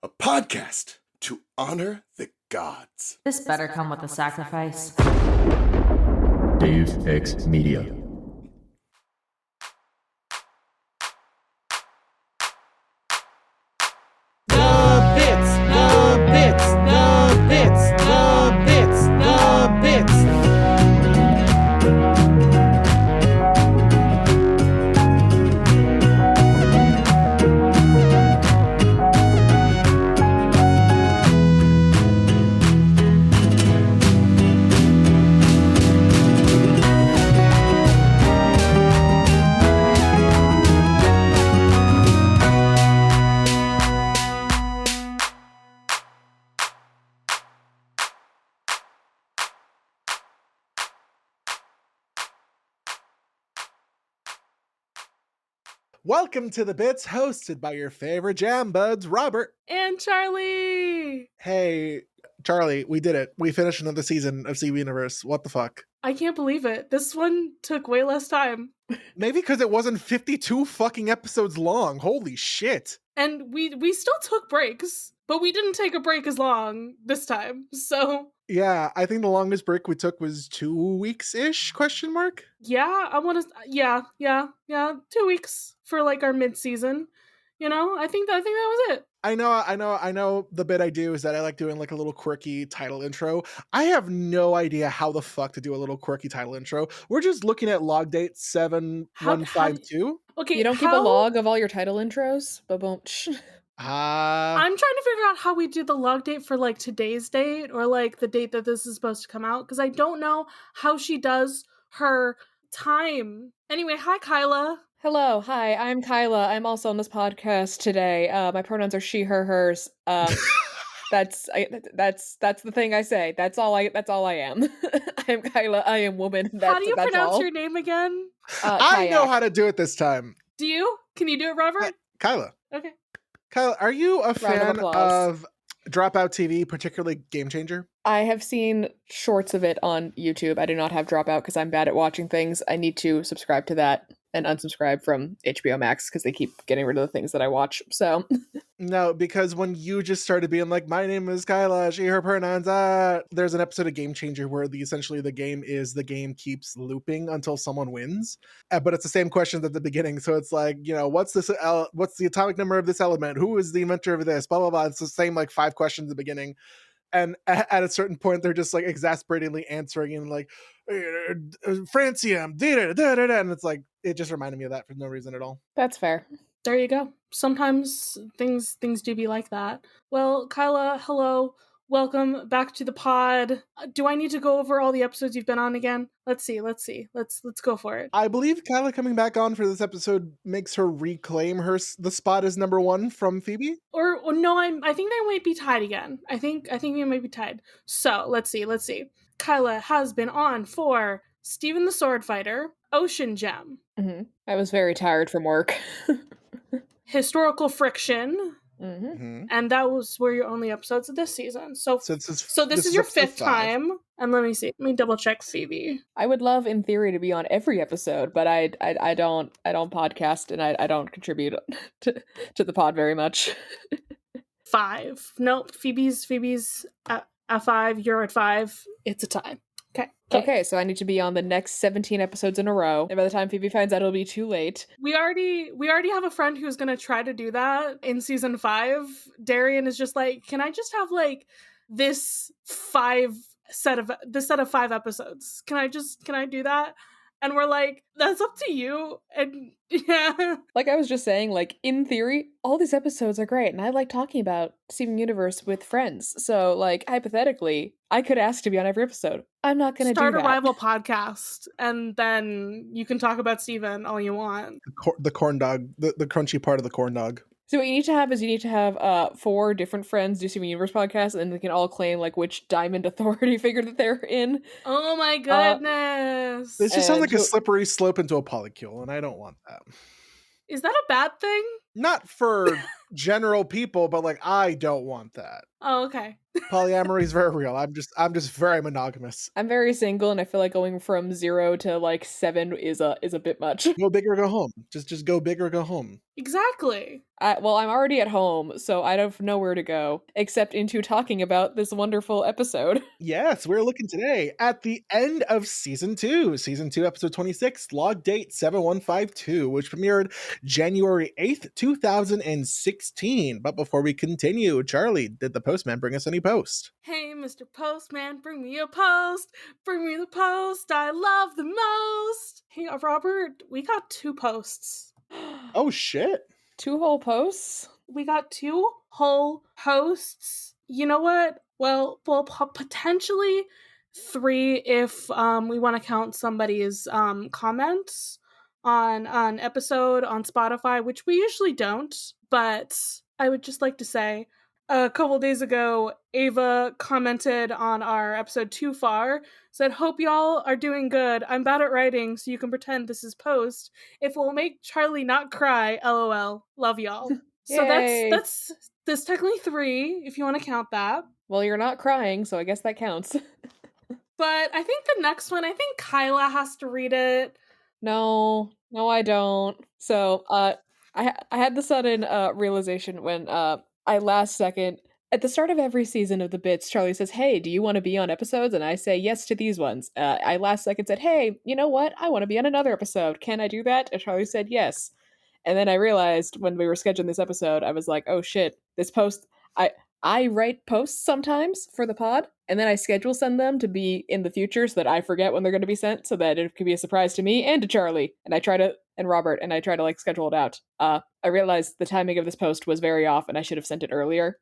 a podcast to honor the gods. This better come with a sacrifice. Dave X Media. Welcome to The Bits, hosted by your favorite jam buds, Robert. And Charlie! Hey, Charlie, we did it. We finished another season of CV Universe. What the fuck? I can't believe it. This one took way less time. Maybe because it wasn't 52 fucking episodes long. Holy shit. And we still took breaks, but we didn't take a break as long this time, so... Yeah, I think the longest break we took was 2 weeks-ish, question mark? Yeah, I want to... Yeah, 2 weeks for, like, our mid-season. You know, I think that was it. I know the bit I do is that I like doing like a little quirky title intro. I have no idea how the fuck to do a little quirky title intro. We're just looking at log date 7152. Okay, you don't keep a log of all your title intros? I'm trying to figure out how we do the log date for like today's date or like the date that this is supposed to come out, because I don't know how she does her time. Anyway, hi Kyla. Hello, hi, I'm Kyla. I'm also on this podcast today. My pronouns are she, her, hers. That's the thing I say. That's all I am. I'm Kyla. I am woman. How do you pronounce your name again? I know how to do it this time. Do you? Can you do it, Robert? Kyla. Okay. Kyla, are you a fan of Dropout TV, particularly Game Changer? I have seen shorts of it on YouTube. I do not have Dropout because I'm bad at watching things. I need to subscribe to that and unsubscribe from HBO Max because they keep getting rid of the things that I watch. So no, because when you just started being like, my name is Kyla, she, her pronouns, there's an episode of Game Changer where essentially the game keeps looping until someone wins. But it's the same questions at the beginning. So it's like, you know, what's the atomic number of this element? Who is the inventor of this? Blah, blah, blah. It's the same like 5 questions at the beginning. And at a certain point, they're just like exasperatingly answering and like, francium, da-da-da-da-da. And it's like, it just reminded me of that for no reason at all. That's fair. There you go. Sometimes things do be like that. Well, Kyla, hello. Welcome back to the pod. Do I need to go over all the episodes you've been on again? Let's see. Let's go for it. I believe Kyla coming back on for this episode makes her reclaim the spot as number 1 from Phoebe. Or no, I think they might be tied again. I think we might be tied. So let's see. Kyla has been on for Stephen the Sword Fighter, Ocean Gem. Mm-hmm. I was very tired from work. Historical Friction. Mm-hmm. And that were your only episodes of this season. So this is your 5th time. And let me double check Phoebe. I would love, in theory, to be on every episode, but I don't podcast and I don't contribute to the pod very much. 5. Nope. Phoebe's at 5. You're at 5. It's a tie. Okay, so I need to be on the next 17 episodes in a row. And by the time Phoebe finds out, it'll be too late. We already have a friend who's going to try to do that in season 5. Darian is just like, can I just have like this set of 5 episodes? Can I do that? And we're like, that's up to you. And yeah. Like I was just saying, like, in theory, all these episodes are great. And I like talking about Steven Universe with friends. So, like, hypothetically, I could ask to be on every episode. I'm not going to do that. Start a rival podcast. And then you can talk about Steven all you want. The corn dog, the crunchy part of the corn dog. So what you need to have 4 different friends do Steven Universe podcasts, and they can all claim like which diamond authority figure that they're in. Oh my goodness! This just sounds like a slippery slope into a polycule, and I don't want that. Is that a bad thing? Not for general people, but like I don't want that. Oh, okay. Polyamory is very real. I'm just very monogamous. I'm very single, and I feel like going from 0 to like 7 is a bit much. Go big or go home. Just go big or go home. Exactly. Well, I'm already at home, so I don't know where to go except into talking about this wonderful episode. Yes, we're looking today at the end of season 2, episode 26, log date 7152, which premiered January 8th, 2016. But before we continue, Charlie, did the postman bring us any post? Hey, Mr. Postman, bring me a post. Bring me the post I love the most. Hey, Robert, we got 2 posts. Oh shit. 2 whole posts? We got 2 whole posts. You know what? Well, potentially 3 if we want to count somebody's comments on an episode on Spotify, which we usually don't. But I would just like to say, a couple days ago, Ava commented on our episode Too Far, said, "Hope y'all are doing good. I'm bad at writing, so you can pretend this is post. If it will make Charlie not cry, lol. Love y'all." So Yay. that's technically 3, if you want to count that. Well, you're not crying, so I guess that counts. But I think the next one, I think Kyla has to read it. No, I don't. So, I had the sudden realization when I last second at the start of every season of The Bits, Charlie says, "Hey, do you want to be on episodes?" And I say yes to these ones. I last second said, "Hey, you know what? I want to be on another episode. Can I do that?" And Charlie said yes. And then I realized when we were scheduling this episode, I was like, "Oh shit, this post I write posts sometimes for the pod, and then I schedule send them to be in the future so that I forget when they're going to be sent, so that it could be a surprise to me and to Charlie. And Robert, and I try to like schedule it out. I realized the timing of this post was very off, and I should have sent it earlier.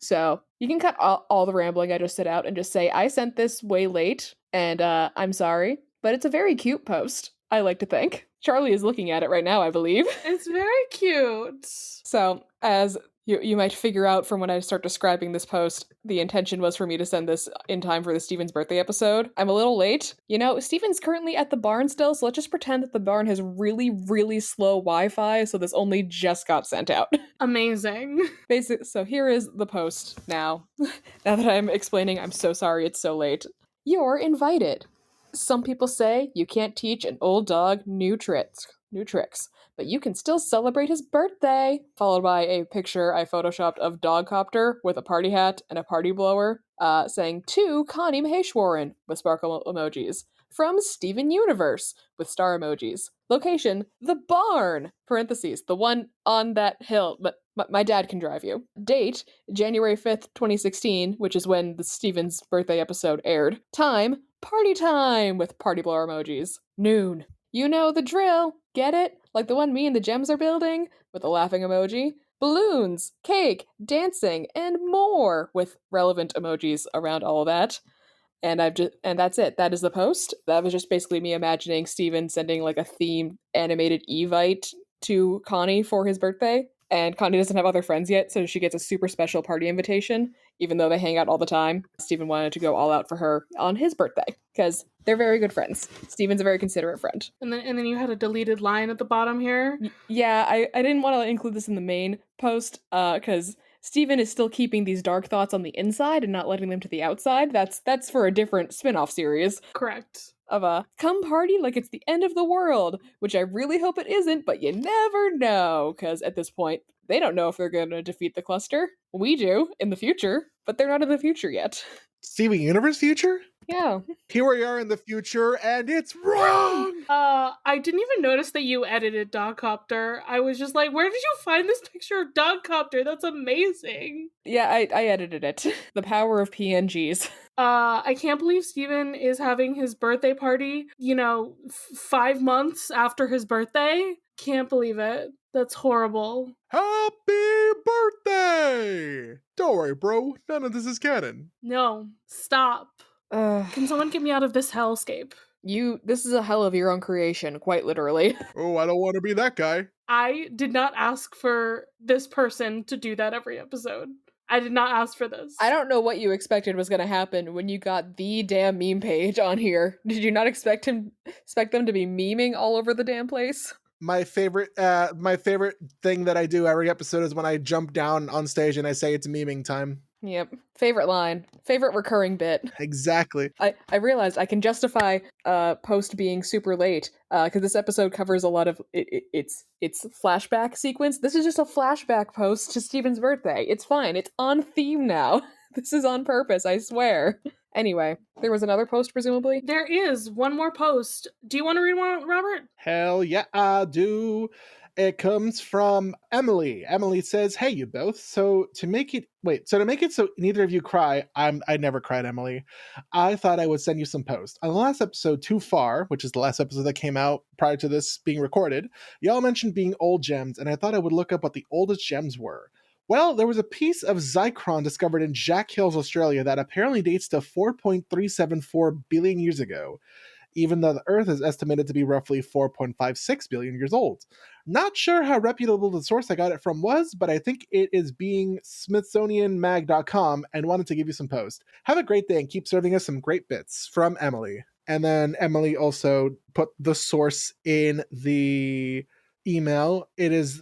So you can cut all the rambling I just said out and just say I sent this way late, and I'm sorry, but it's a very cute post. I like to think. Charlie is looking at it right now, I believe. It's very cute. So, as you might figure out from when I start describing this post, the intention was for me to send this in time for the Steven's birthday episode. I'm a little late. You know, Steven's currently at the barn still, so let's just pretend that the barn has really, really slow Wi-Fi, so this only just got sent out. Amazing. So here is the post now. Now that I'm explaining, I'm so sorry it's so late. You're invited. Some people say you can't teach an old dog new tricks, but you can still celebrate his birthday. Followed by a picture I photoshopped of Dogcopter with a party hat and a party blower, saying to Connie Maheshwaran with sparkle emojis. From Steven Universe with star emojis. Location, the barn, parentheses, the one on that hill, but my dad can drive you. Date, January 5th, 2016, which is when the Steven's birthday episode aired. Time, party time with party blower emojis. Noon. You know the drill. Get it? Like the one me and the Gems are building with a laughing emoji. Balloons, cake, dancing, and more with relevant emojis around all of that. And that's it. That is the post. That was just basically me imagining Steven sending like a themed animated Evite to Connie for his birthday. And Connie doesn't have other friends yet, so she gets a super special party invitation, even though they hang out all the time. Steven wanted to go all out for her on his birthday, because they're very good friends. Steven's a very considerate friend. And then you had a deleted line at the bottom here. Yeah, I didn't want to include this in the main post, because Steven is still keeping these dark thoughts on the inside and not letting them to the outside. That's for a different spin-off series. Correct. Of a come party like it's the end of the world, which I really hope it isn't, but you never know, because at this point, they don't know if they're going to defeat the cluster. We do, in the future, but they're not in the future yet. Steven Universe future? Yeah. Here we are in the future, and it's wrong! I didn't even notice that you edited Dogcopter. I was just like, where did you find this picture of Dogcopter? That's amazing. Yeah, I edited it. The power of PNGs. I can't believe Steven is having his birthday party, 5 months after his birthday. Can't believe it. That's horrible. Happy birthday! Don't worry, bro. None of this is canon. No, stop. Can someone get me out of this hellscape? This is a hell of your own creation, quite literally. Oh, I don't want to be that guy. I did not ask for this person to do that every episode. I did not ask for this. I don't know what you expected was going to happen when you got the damn meme page on here. Did you not expect them to be memeing all over the damn place? My favorite thing that I do every episode is when I jump down on stage and I say it's memeing time. Yep. Favorite line. Favorite recurring bit. Exactly. I realized I can justify post being super late because this episode covers a lot of it's flashback sequence. This is just a flashback post to Steven's birthday. It's fine. It's on theme now. This is on purpose, I swear. Anyway, there was another post, presumably? There is one more post. Do you want to read one, Robert? Hell yeah, I do. It comes from Emily. Emily says, "Hey, you both. So to make it so neither of you cry, I never cried, Emily. I thought I would send you some posts. On the last episode, Too Far, which is the last episode that came out prior to this being recorded, y'all mentioned being old gems, and I thought I would look up what the oldest gems were. Well, there was a piece of Zychron discovered in Jack Hills, Australia that apparently dates to 4.374 billion years ago, even though the Earth is estimated to be roughly 4.56 billion years old. Not sure how reputable the source I got it from was, but I think it is being smithsonianmag.com and wanted to give you some post. Have a great day and keep serving us some great bits. From Emily." And then Emily also put the source in the email.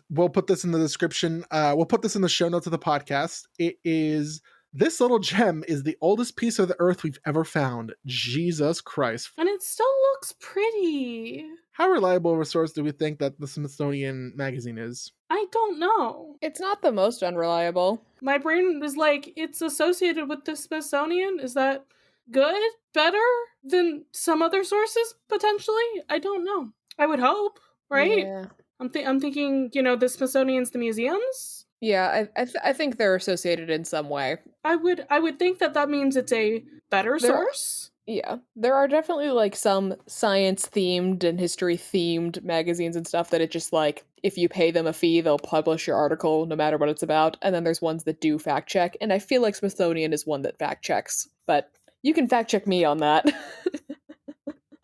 We'll put this in the description. We'll put this in the show notes of the podcast. It is, "This little gem is the oldest piece of the Earth we've ever found. Jesus Christ." And it still looks pretty. How reliable of a source do we think that the Smithsonian magazine is? I don't know. It's not the most unreliable. My brain was like, it's associated with the Smithsonian. Is that good? Better than some other sources, potentially? I don't know. I would hope, right? Yeah. I'm thinking, the Smithsonian's the museums? Yeah, I think they're associated in some way. I would think that means it's a better source. Yeah, there are definitely like some science themed and history themed magazines and stuff that it just like, if you pay them a fee, they'll publish your article no matter what it's about. And then there's ones that do fact check. And I feel like Smithsonian is one that fact checks, but you can fact check me on that.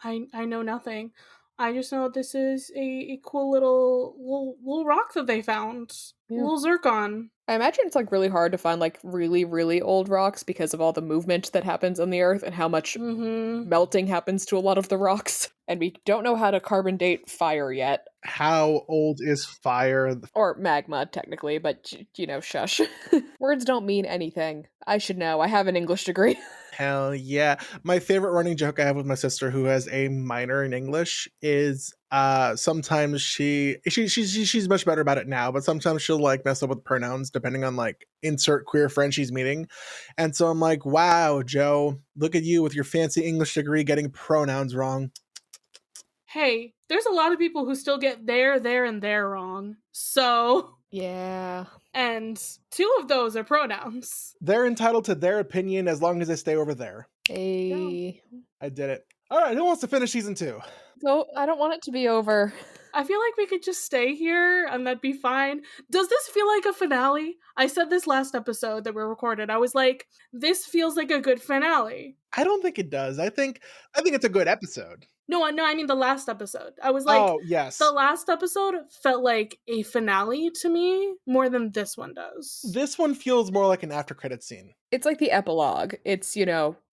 I know nothing. I just know this is a cool little rock that they found. Yeah. Little zircon. I imagine it's like really hard to find like really, really old rocks because of all the movement that happens on the Earth and how much melting happens to a lot of the rocks. And we don't know how to carbon date fire yet. How old is fire? Or magma, technically, but shush. Words don't mean anything. I should know. I have an English degree. Hell yeah. My favorite running joke I have with my sister, who has a minor in English, is sometimes she's much better about it now, but sometimes she'll like mess up with pronouns depending on like insert queer friend she's meeting. And so I'm like, wow, Joe, look at you with your fancy English degree getting pronouns wrong. Hey, there's a lot of people who still get there, and there wrong. So Yeah. And 2 of those are pronouns. They're entitled to their opinion as long as they stay over there. Hey. I did it. All right, who wants to finish season 2? So I don't want it to be over. I feel like we could just stay here and that'd be fine. Does this feel like a finale? I said this last episode that we recorded. I was like, this feels like a good finale. I don't think it does. I think it's a good episode. No, I mean the last episode. I was like, oh, yes. The last episode felt like a finale to me more than this one does. This one feels more like an after credit scene. It's like the epilogue. It's,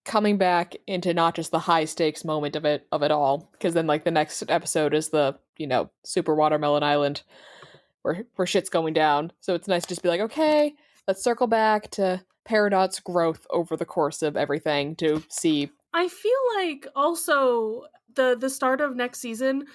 coming back into not just the high stakes moment of it all, because then like the next episode is the, Super Watermelon Island where shit's going down. So it's nice to just be like, okay, let's circle back to Peridot's growth over the course of everything to see. I feel like also the start of next season,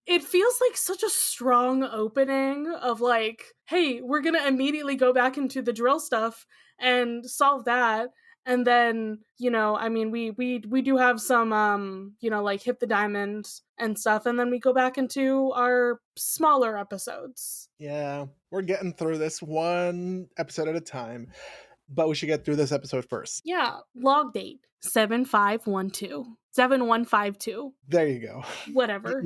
it feels like such a strong opening of like, hey, we're gonna immediately go back into the drill stuff and solve that. And then, we do have some, like hit the diamond and stuff. And then we go back into our smaller episodes. Yeah, we're getting through this one episode at a time. But we should get through this episode first. Yeah, log date 7512. 7152. There you go. Whatever.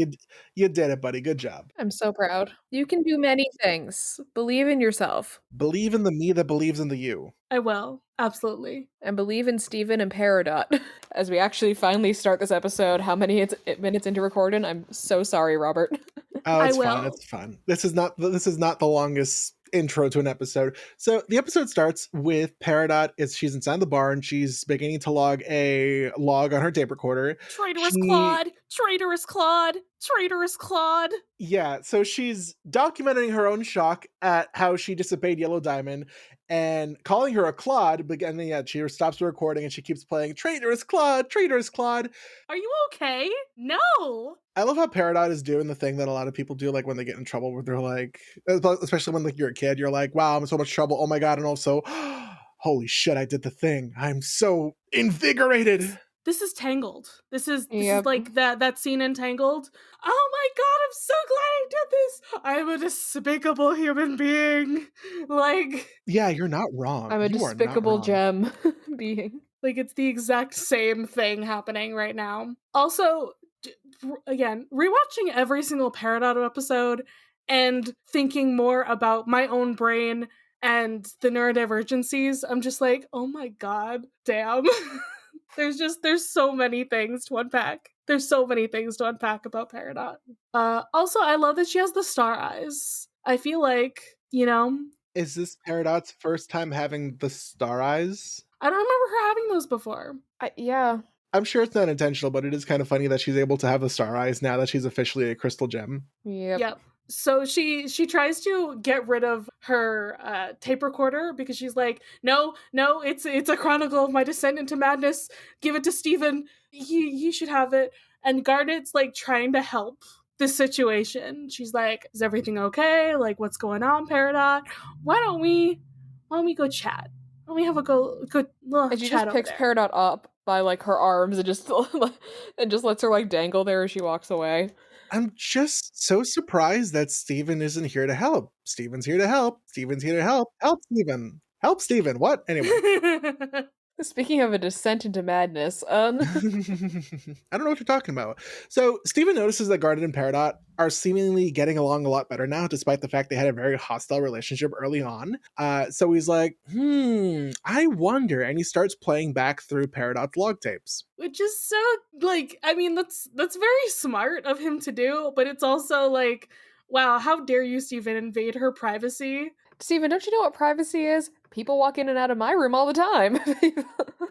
You did it, buddy. Good job. I'm so proud. You can do many things. Believe in yourself. Believe in the me that believes in the you. I will. Absolutely. And believe in Steven and Peridot. As we actually finally start this episode, how many minutes into recording? I'm so sorry, Robert. Oh, it's fine. It's fine. This is not the longest intro to an episode. So the episode starts with Peridot. She's inside the barn. She's beginning to log a log on her tape recorder. Traitorous Claude. Traitorous Claude. Yeah, so she's documenting her own shock at how she disobeyed Yellow Diamond and calling her a Claude, but then yeah, she stops the recording and she keeps playing Traitorous Claude, Traitorous Claude. Are you okay? No. I love how Peridot is doing the thing that a lot of people do, like when they get in trouble, where they're like, especially when like you're a kid, you're like, wow, I'm in so much trouble. Oh my God. And also, holy shit, I did the thing. I'm so invigorated. This is Tangled. This is Yep. like that scene in Tangled. Oh my God, I'm so glad I did this. I'm a despicable human being. Like, Yeah, you're not wrong. I'm a You are not despicable wrong. gem being. like it's the exact same thing happening right now. Also, again, rewatching every single Peridot episode and thinking more about my own brain and the neurodivergencies, I'm just like, oh my God, damn. there's so many things to unpack. There's so many things to unpack about Peridot. Also, I love that she has the star eyes. I feel like, Is this Peridot's first time having the star eyes? I don't remember her having those before. Yeah. I'm sure it's not intentional, but it is kind of funny that she's able to have the star eyes now that she's officially a crystal gem. Yep. So she tries to get rid of her tape recorder because she's like, no, it's a chronicle of my descent into madness. Give it to Steven. He should have it. And Garnet's like trying to help the situation. She's like, is everything okay? Like, what's going on, Peridot? Why don't we go chat? Why don't we have a good And she chat just picks over there? Peridot up by like her arms and just lets her like dangle there as she walks away. I'm just so surprised that Steven isn't here to help. Steven's here to help. Steven's here to help. Help Steven. Help Steven. What? Anyway. Speaking of a descent into madness, I don't know what you're talking about. So Steven notices that Garnet and Peridot are seemingly getting along a lot better now, despite the fact they had a very hostile relationship early on. So he's like, I wonder. And he starts playing back through Peridot's log tapes. Which is so, like, I mean, that's very smart of him to do, but it's also like, wow, how dare you, Steven, invade her privacy? Steven, don't you know what privacy is? People walk in and out of my room all the time.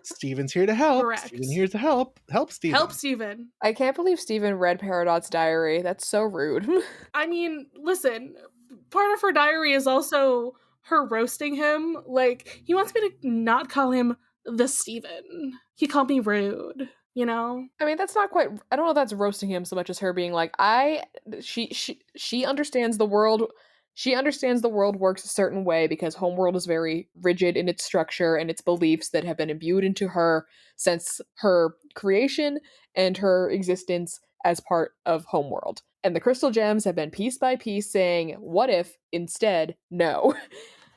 Steven's here to help. Correct. Steven here to help. Help Steven. Help Steven. I can't believe Steven read Peridot's diary. That's so rude. I mean, listen, part of her diary is also her roasting him. Like, he wants me to not call him the Steven. He called me rude, you know? I mean, that's not quite. I don't know if that's roasting him so much as her being like, she understands the world. She understands the world works a certain way because Homeworld is very rigid in its structure and its beliefs that have been imbued into her since her creation and her existence as part of Homeworld. And the crystal gems have been piece by piece saying, what if instead, no?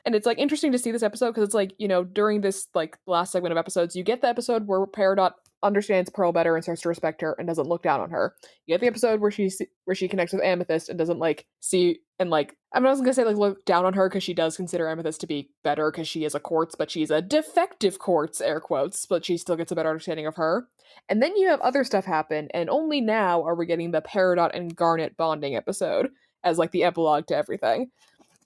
And it's like interesting to see this episode because it's like, you know, during this like last segment of episodes, you get the episode where Peridot understands Pearl better and starts to respect her and doesn't look down on her. You get the episode where she connects with Amethyst and doesn't like see and like I'm not gonna say like look down on her because she does consider Amethyst to be better because she is a quartz, but she's a defective quartz, air quotes, but she still gets a better understanding of her. And then you have other stuff happen, and only now are we getting the Peridot and Garnet bonding episode as like the epilogue to everything,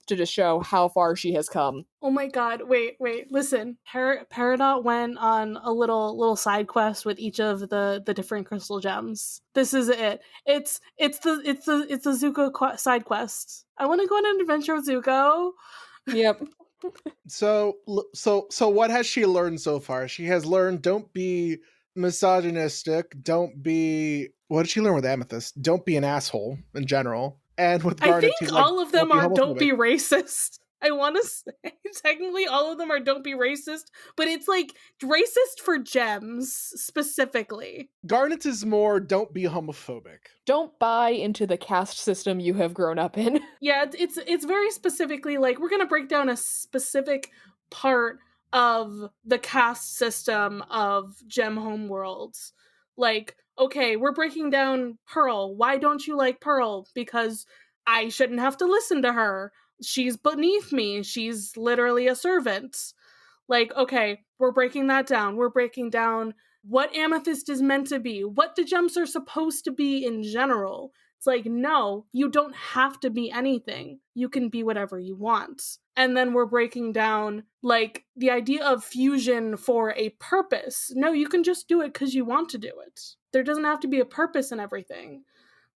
to just show how far she has come. Oh my God! Wait! Listen, Peridot went on a little side quest with each of the different crystal gems. This is it. It's the Zuko side quest. I want to go on an adventure with Zuko. Yep. So what has she learned so far? She has learned don't be misogynistic, don't be what did she learn with Amethyst? Don't be an asshole in general. And with Garnet, I think she's like, all of them are don't homophobic. be racist. I want to say technically all of them are don't be racist, but it's like racist for gems specifically. Garnet's is more don't be homophobic. Don't buy into the caste system you have grown up in. Yeah, it's very specifically like we're gonna break down a specific part of the caste system of gem homeworlds. Like, okay, we're breaking down Pearl. Why don't you like Pearl? Because I shouldn't have to listen to her. She's beneath me. She's literally a servant. Like, okay, we're breaking that down. We're breaking down what Amethyst is meant to be, what the gems are supposed to be in general. It's like, no, you don't have to be anything. You can be whatever you want. And then we're breaking down, like, the idea of fusion for a purpose. No, you can just do it because you want to do it. There doesn't have to be a purpose in everything.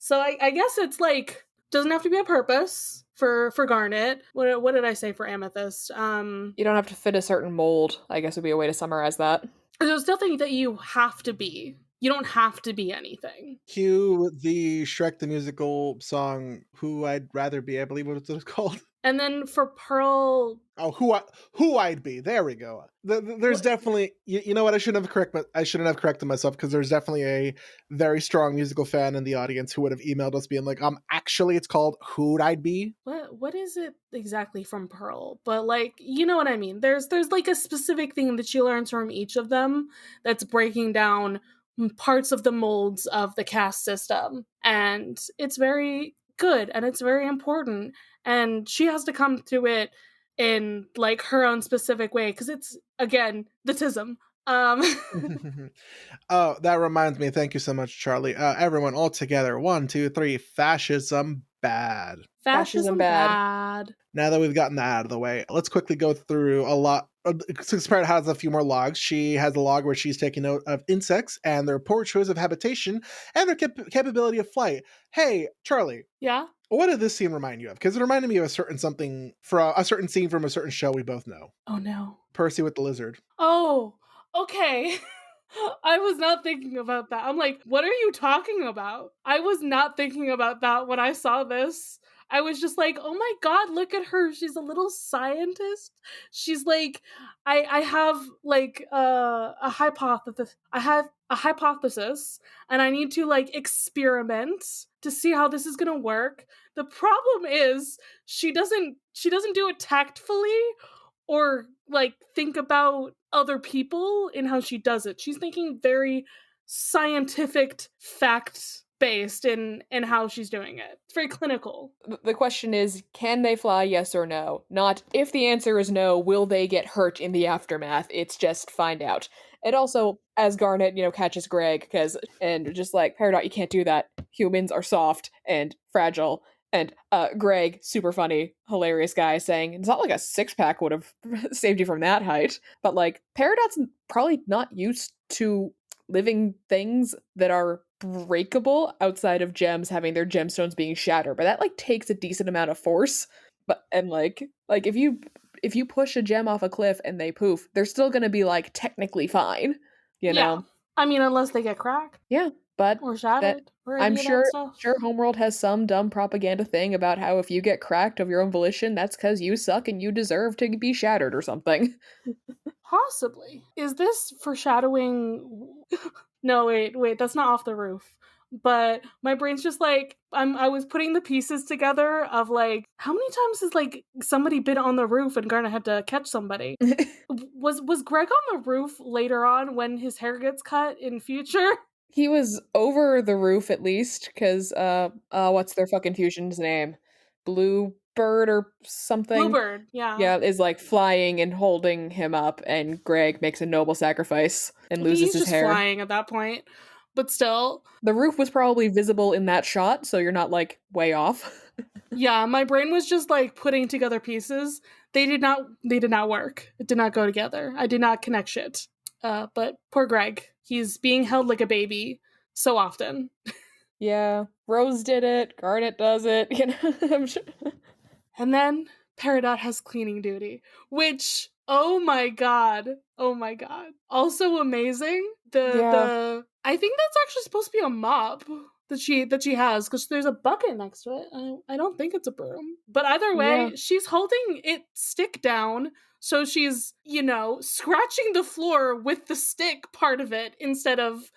So I guess it's like doesn't have to be a purpose for Garnet. What did I say for Amethyst? You don't have to fit a certain mold, I guess would be a way to summarize that. There's nothing that you have to be. You don't have to be anything. Cue the Shrek the Musical song, Who I'd Rather Be, I believe what it's called. And then for Pearl, Oh, who I'd be. There we go. There's What- definitely, you know what? I shouldn't have corrected myself, because there's definitely a very strong musical fan in the audience who would have emailed us being like, actually, it's called Who'd I'd Be. what is it exactly from Pearl? But like, you know what I mean. There's like a specific thing that she learns from each of them that's breaking down parts of the molds of the caste system, and it's very good and it's very important. And she has to come to it in like her own specific way because it's again the tism. Oh, that reminds me. Thank you so much, Charlie. Everyone, all together. 1, 2, 3. Fascism bad. Fascism bad. Now that we've gotten that out of the way, let's quickly go through a lot. Since Parrot has a few more logs, she has a log where she's taking note of insects and their poor choice of habitation and their capability of flight. Hey, Charlie, Yeah. what did this scene remind you of? Because it reminded me of a certain scene from a certain show we both know. Oh no. Percy with the lizard. Oh, okay. I was not thinking about that. I'm like, what are you talking about? I was not thinking about that when I saw this. I was just like, oh my god, look at her. She's a little scientist. She's like, I have like a hypothesis. I have a hypothesis and I need to like experiment to see how this is gonna work. The problem is she doesn't do it tactfully or like think about other people in how she does it. She's thinking very scientific, fact based in how she's doing it. It's very clinical. The question is, can they fly, yes or no? Not, if the answer is no, will they get hurt in the aftermath? It's just find out. And also, as Garnet, catches Greg, and just like, Peridot, you can't do that. Humans are soft and fragile. And Greg, super funny, hilarious guy, saying, it's not like a six-pack would have saved you from that height. But like, Peridot's probably not used to living things that are breakable outside of gems having their gemstones being shattered, but that like takes a decent amount of force. But and like if you push a gem off a cliff and they poof, they're still gonna be like technically fine, you know. I mean, unless they get cracked. Yeah, but or shattered. Or I'm sure stuff. Homeworld has some dumb propaganda thing about how if you get cracked of your own volition, that's because you suck and you deserve to be shattered or something. Possibly. Is this foreshadowing? No, wait, that's not off the roof. But my brain's just like I was putting the pieces together of like how many times has like somebody been on the roof and Garnet had to catch somebody? was Greg on the roof later on when his hair gets cut in future? He was over the roof at least, because what's their fucking fusion's name? Bluebird or something? Bluebird, yeah. Yeah, is like flying and holding him up, and Greg makes a noble sacrifice and loses his hair. He's just flying at that point. But still. The roof was probably visible in that shot, so you're not like way off. Yeah, my brain was just like putting together pieces. They did not work. It did not go together. I did not connect shit. But poor Greg. He's being held like a baby so often. Yeah, Rose did it. Garnet does it. I'm sure. And then Peridot has cleaning duty, which oh my god, also amazing. The I think that's actually supposed to be a mop that she has because there's a bucket next to it. I don't think it's a broom, but either way, she's holding it stick down. So she's, scratching the floor with the stick part of it instead of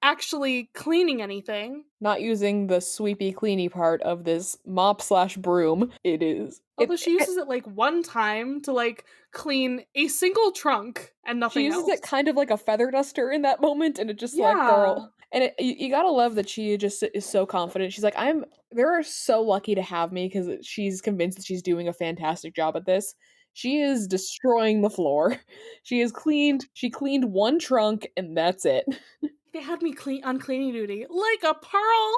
actually cleaning anything. Not using the sweepy cleany part of this mop/broom. It is. Although she uses it like one time to like clean a single trunk and nothing else. She uses it kind of like a feather duster in that moment, and it just like, girl. And you gotta love that she just is so confident. She's like, they're so lucky to have me because she's convinced that she's doing a fantastic job at this. She is destroying the floor. She cleaned one trunk and that's it. They had me on cleaning duty like a pearl.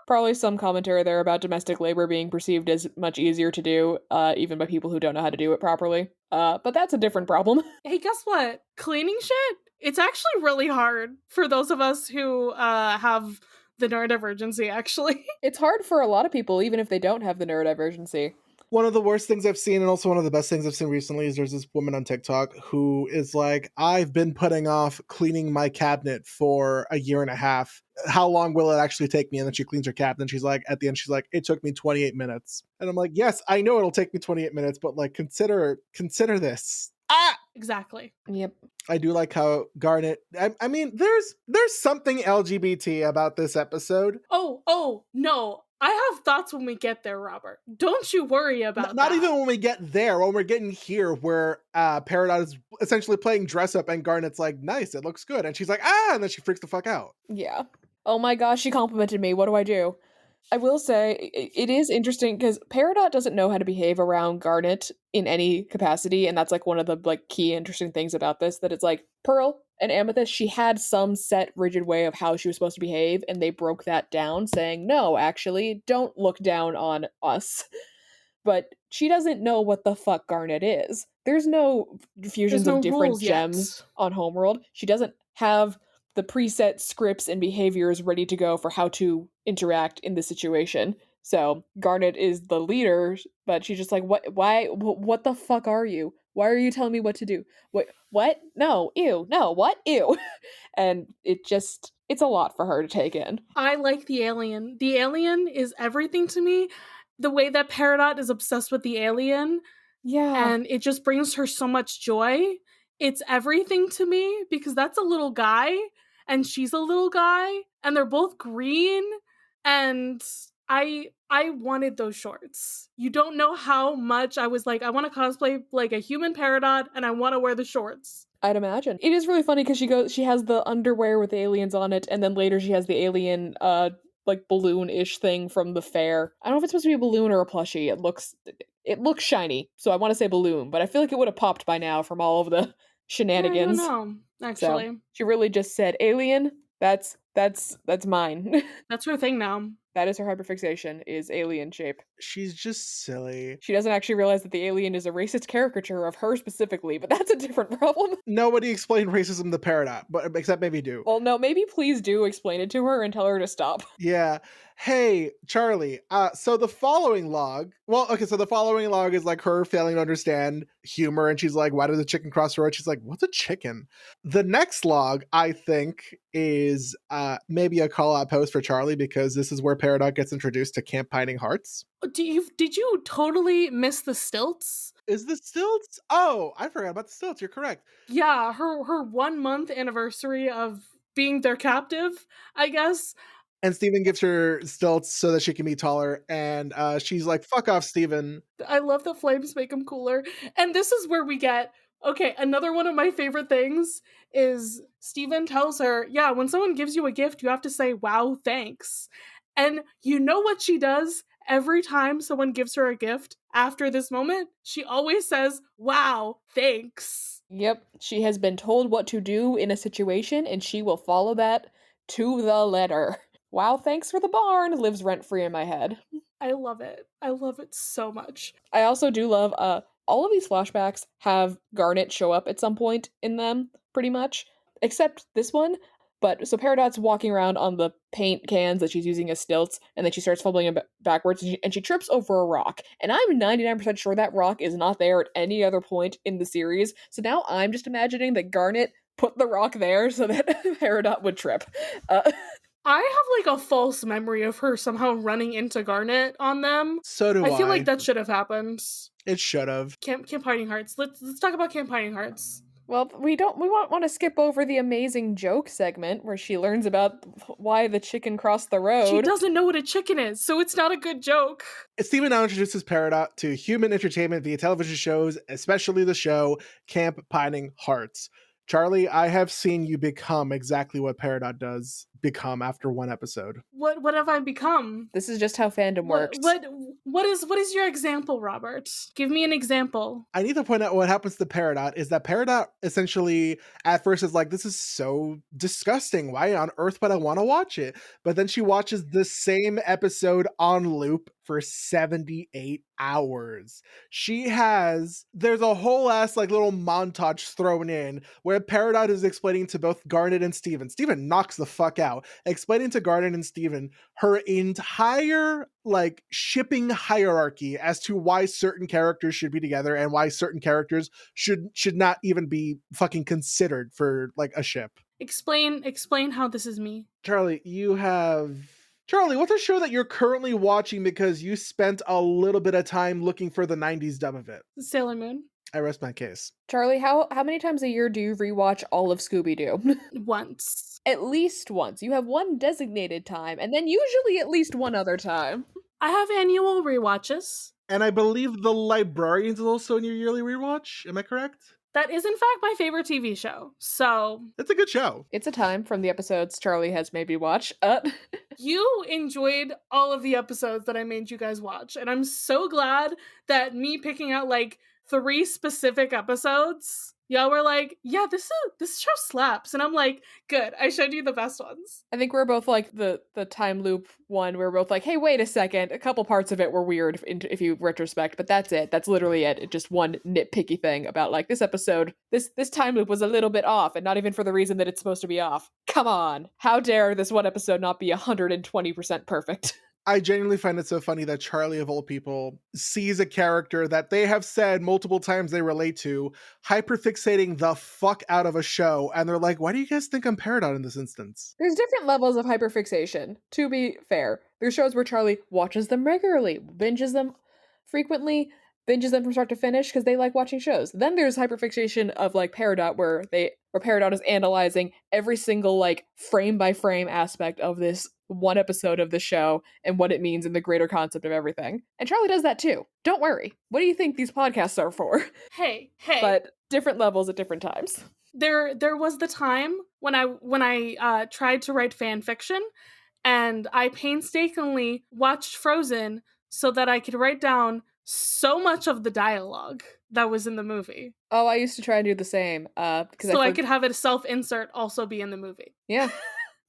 Probably some commentary there about domestic labor being perceived as much easier to do, even by people who don't know how to do it properly. But that's a different problem. Hey, guess what? Cleaning shit, it's actually really hard for those of us who have the neurodivergency, actually. It's hard for a lot of people, even if they don't have the neurodivergency. One of the worst things I've seen, and also one of the best things I've seen recently, is there's this woman on TikTok who is like, I've been putting off cleaning my cabinet for a year and a half. How long will it actually take me? And then she cleans her cabinet and she's like, at the end, she's like, it took me 28 minutes. And I'm like, yes, I know it'll take me 28 minutes, but like, consider this. Exactly. Yep. I do like how Garnet, I mean, there's something LGBT about this episode. Oh, no. I have thoughts when we get there, Robert. Don't you worry about Not that. even when we get there, when we're getting here, where Peridot is essentially playing dress up and Garnet's like, nice, it looks good. And she's like, and then she freaks the fuck out. Yeah. Oh my gosh, she complimented me. What do I do? I will say it is interesting because Peridot doesn't know how to behave around Garnet in any capacity, and that's like one of the like key interesting things about this, that it's like Pearl and Amethyst, she had some set rigid way of how she was supposed to behave, and they broke that down, saying, no, actually, don't look down on us. But she doesn't know what the fuck Garnet is. There's no fusions no of different rules yet. gems on Homeworld. She doesn't have the preset scripts and behaviors ready to go for how to interact in the situation. So Garnet is the leader, but she's just like, what the fuck are you? Why are you telling me what to do? What? No, ew, no, what? Ew. And it's a lot for her to take in. I like the alien. The alien is everything to me. The way that Peridot is obsessed with the alien, Yeah. and it just brings her so much joy. It's everything to me because that's a little guy and she's a little guy and they're both green, and I wanted those shorts. You don't know how much I was like, I want to cosplay like a human Peridot and I want to wear the shorts. I'd imagine. It is really funny because she has the underwear with aliens on it, and then later she has the alien like balloon-ish thing from the fair. I don't know if it's supposed to be a balloon or a plushie. It looks shiny, so I want to say balloon, but I feel like it would have popped by now from all of the shenanigans. I don't know, actually. So she really just said, alien, that's mine. That's her thing now. That is her hyperfixation, is alien shape. She's just silly. She doesn't actually realize that the alien is a racist caricature of her specifically, but that's a different problem. Nobody explained racism to Peridot, but except maybe do. Well, no, maybe please do explain it to her and tell her to stop. Yeah. Hey, Charlie. So the following log. So the following log is like her failing to understand humor, and she's like, "Why did the chicken cross the road?" She's like, "What's a chicken?" The next log, I think, is maybe a call out post for Charlie, because this is where Peridot gets introduced to Camp Pining Hearts. Did you totally miss the stilts? Is the stilts? Oh, I forgot about the stilts. You're correct. Yeah, her 1 month anniversary of being their captive, I guess. And Steven gives her stilts so that she can be taller, and she's like, "Fuck off, Steven." I love that flames make him cooler. And this is where we get, okay, another one of my favorite things is Steven tells her, yeah, when someone gives you a gift, you have to say, wow, thanks. And you know what she does every time someone gives her a gift after this moment? She always says, wow, thanks. Yep, she has been told what to do in a situation, and she will follow that to the letter. Wow, thanks for the barn lives rent-free in my head. I love it. I love it so much. I also do love, all of these flashbacks have Garnet show up at some point in them, pretty much. Except this one. But, so Peridot's walking around on the paint cans that she's using as stilts, and then she starts fumbling backwards, and she trips over a rock. And I'm 99% sure that rock is not there at any other point in the series, so now I'm just imagining that Garnet put the rock there so that Peridot would trip. I have like a false memory of her somehow running into Garnet on them. So do I. I feel like that should have happened. It should have. Camp Pining Hearts. Let's talk about Camp Pining Hearts. Well, we want to skip over the amazing joke segment where she learns about why the chicken crossed the road. She doesn't know what a chicken is, so it's not a good joke. Steven now introduces Peridot to human entertainment via television shows, especially the show Camp Pining Hearts. Charlie, I have seen you become exactly what Peridot does become after one episode. What have I become? This is just how fandom works. What is your example, Robert? Give me an example. I need to point out what happens to Peridot is that Peridot essentially at first is like, this is so disgusting. Why on earth would I want to watch it? But then she watches the same episode on loop for 78 hours. There's a whole ass like little montage thrown in where Peridot is explaining to both Garnet and Steven. Steven knocks the fuck out. out, explaining to Garden and Steven her entire like shipping hierarchy as to why certain characters should be together and why certain characters should not even be fucking considered for like a ship. Explain how this is me. Charlie, Charlie, what's a show that you're currently watching because you spent a little bit of time looking for the 90s dub of it? Sailor Moon. I rest my case. Charlie, how many times a year do you rewatch all of Scooby-Doo? Once. At least once. You have one designated time, and then usually at least one other time. I have annual rewatches. And I believe The Librarians is also in your yearly rewatch. Am I correct? That is, in fact, my favorite TV show. So It's a good show. It's a time from the episodes Charlie has made me watch. you enjoyed all of the episodes that I made you guys watch. And I'm so glad that me picking out like 3 specific episodes, y'all were like, yeah, this show slaps. And I'm like, good, I showed you the best ones. I think we're both like the time loop one. We're both like, hey, wait a second. A couple parts of it were weird if you retrospect, but that's it. That's literally it. It's just one nitpicky thing about like this episode. This time loop was a little bit off, and not even for the reason that it's supposed to be off. Come on. How dare this one episode not be 120% perfect? I genuinely find it so funny that Charlie, of all people, sees a character that they have said multiple times they relate to, hyperfixating the fuck out of a show, and they're like, why do you guys think I'm Peridot in this instance? There's different levels of hyperfixation, to be fair. There's shows where Charlie watches them regularly, binges them frequently, binges them from start to finish because they like watching shows. Then there's hyperfixation of like Peridot where Peridot is analyzing every single like frame by frame aspect of this one episode of the show and what it means in the greater concept of everything. And Charlie does that too. Don't worry. What do you think these podcasts are for? Hey. But different levels at different times. There was the time when I tried to write fan fiction, and I painstakingly watched Frozen so that I could write down so much of the dialogue that was in the movie. Oh, I used to try and do the same. So I could have a self-insert also be in the movie. Yeah.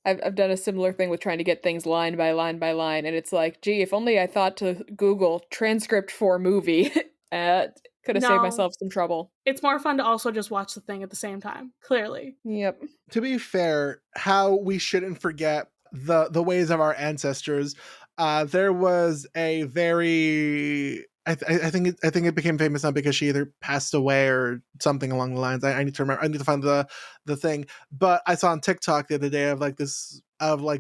I've done a similar thing with trying to get things line by line by line, and it's like, gee, if only I thought to Google transcript for movie, could have saved myself some trouble. It's more fun to also just watch the thing at the same time, clearly. Yep. To be fair, how we shouldn't forget the ways of our ancestors. There was a very I think it became famous not because she either passed away or something along the lines. I need to remember. I need to find the thing. But I saw on TikTok the other day of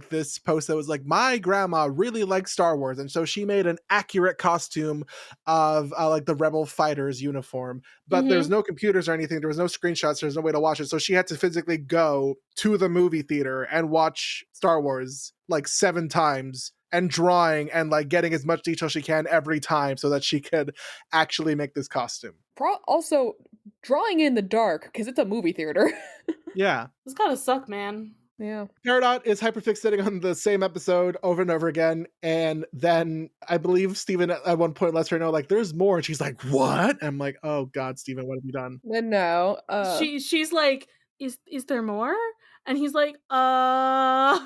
this post that was like, my grandma really liked Star Wars, and so she made an accurate costume of like the Rebel fighters uniform. But there's no computers or anything. There was no screenshots. There's no way to watch it. So she had to physically go to the movie theater and watch Star Wars like 7 times. And drawing and like getting as much detail she can every time so that she could actually make this costume. Also, drawing in the dark because it's a movie theater. Yeah. It's gotta suck, man. Yeah. Peridot is hyperfixating on the same episode over and over again. And then I believe Steven at one point lets her know, like, there's more. And she's like, what? And I'm like, oh God, Steven, what have you done? No. She's like, is there more? And he's like, no.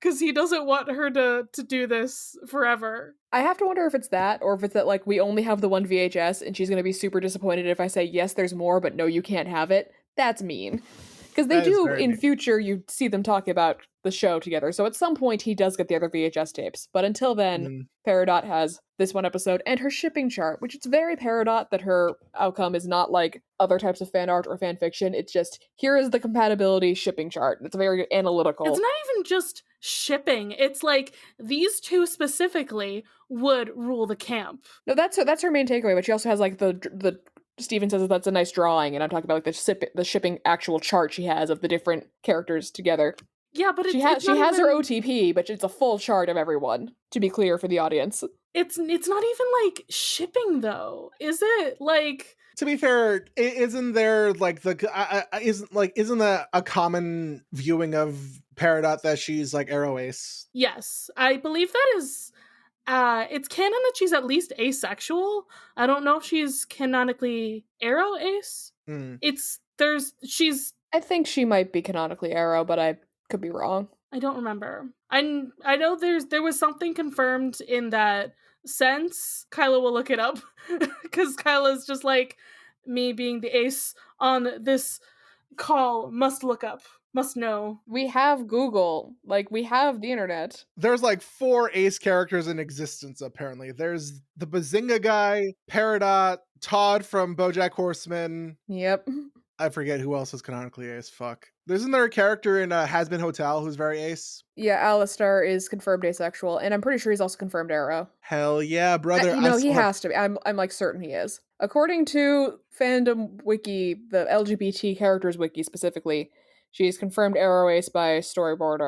Because he doesn't want her to do this forever. I have to wonder if it's that, or if it's that, like, we only have the one VHS, and she's going to be super disappointed if I say, yes, there's more, but no, you can't have it. That's mean. Because they do, in future, you see them talk about the show together. So at some point, he does get the other VHS tapes. But until then, Peridot has this one episode and her shipping chart, which it's very Peridot that her outcome is not like other types of fan art or fan fiction. It's just, here is the compatibility shipping chart. It's very analytical. It's not even just shipping. It's like, these two specifically would rule the camp. No, that's her main takeaway, but she also has like the Steven says that's a nice drawing, and I'm talking about like the shipping actual chart she has of the different characters together. Yeah, but she has her OTP, but it's a full chart of everyone, to be clear for the audience. It's not even like shipping though, is it? Like, to be fair, isn't there like isn't that a common viewing of Peridot that she's like Arrow Ace? Yes, I believe that is. It's canon that she's at least asexual. I don't know if she's canonically Arrow Ace. I think she might be canonically Arrow, but I could be wrong. I don't remember. I know there was something confirmed in that sense. Kyla will look it up because Kyla's just like, me being the ace on this call must look up must know. We have Google. Like, we have the internet. There's like 4 ace characters in existence, apparently. There's the Bazinga guy, Peridot, Todd from BoJack Horseman. Yep. I forget who else is canonically ace. Fuck. Isn't there a character in Has Been Hotel who's very ace? Yeah, Alistair is confirmed asexual, and I'm pretty sure he's also confirmed arrow. Hell yeah, brother. He has to be. I'm like certain he is. According to fandom wiki, the LGBT characters wiki specifically, she's confirmed arrow ace by a storyboard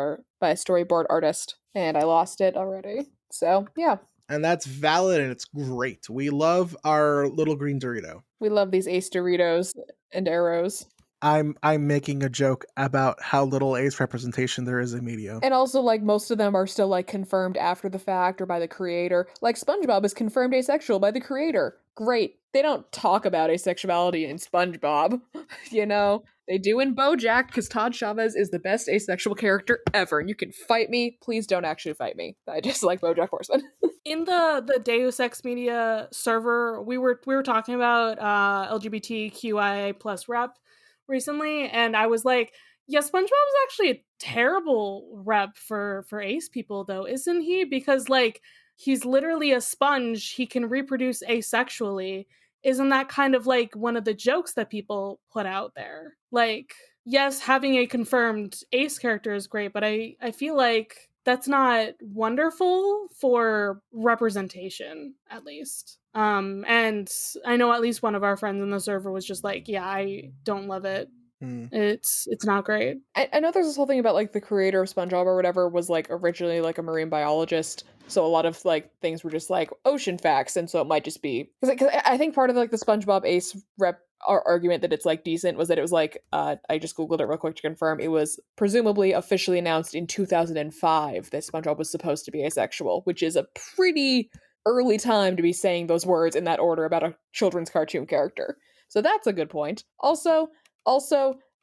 artist, and I lost it already. So yeah, And that's valid and it's great. We love our little green Dorito. we love these ace Doritos and arrows. I'm making a joke about how little ace representation there is in media. And also, like, most of them are still, like, confirmed after the fact or by the creator. Like, SpongeBob is confirmed asexual by the creator. Great. They don't talk about asexuality in SpongeBob. You know? They do in BoJack, because Todd Chavez is the best asexual character ever. And you can fight me. Please don't actually fight me. I just like BoJack Horseman. In the Deus Ex Media server, we were talking about LGBTQIA plus rep recently, and I was like, yeah, SpongeBob is actually a terrible rep for ace people, though, isn't he? Because like he's literally a sponge. He can reproduce asexually. Isn't that kind of like one of the jokes that people put out there? Like, yes, having a confirmed ace character is great, but I feel like that's not wonderful for representation, at least. And I know at least one of our friends in the server was just like, yeah, I don't love it. It's not great. I know there's this whole thing about, like, the creator of SpongeBob or whatever was, like, originally, like, a marine biologist. So a lot of, like, things were just, like, ocean facts. And so it might just be... Because I think part of, like, the SpongeBob ace rep argument that it's, like, decent was that it was, like... I just Googled it real quick to confirm. It was presumably officially announced in 2005 that SpongeBob was supposed to be asexual, which is a pretty early time to be saying those words in that order about a children's cartoon character. So that's a good point. Also,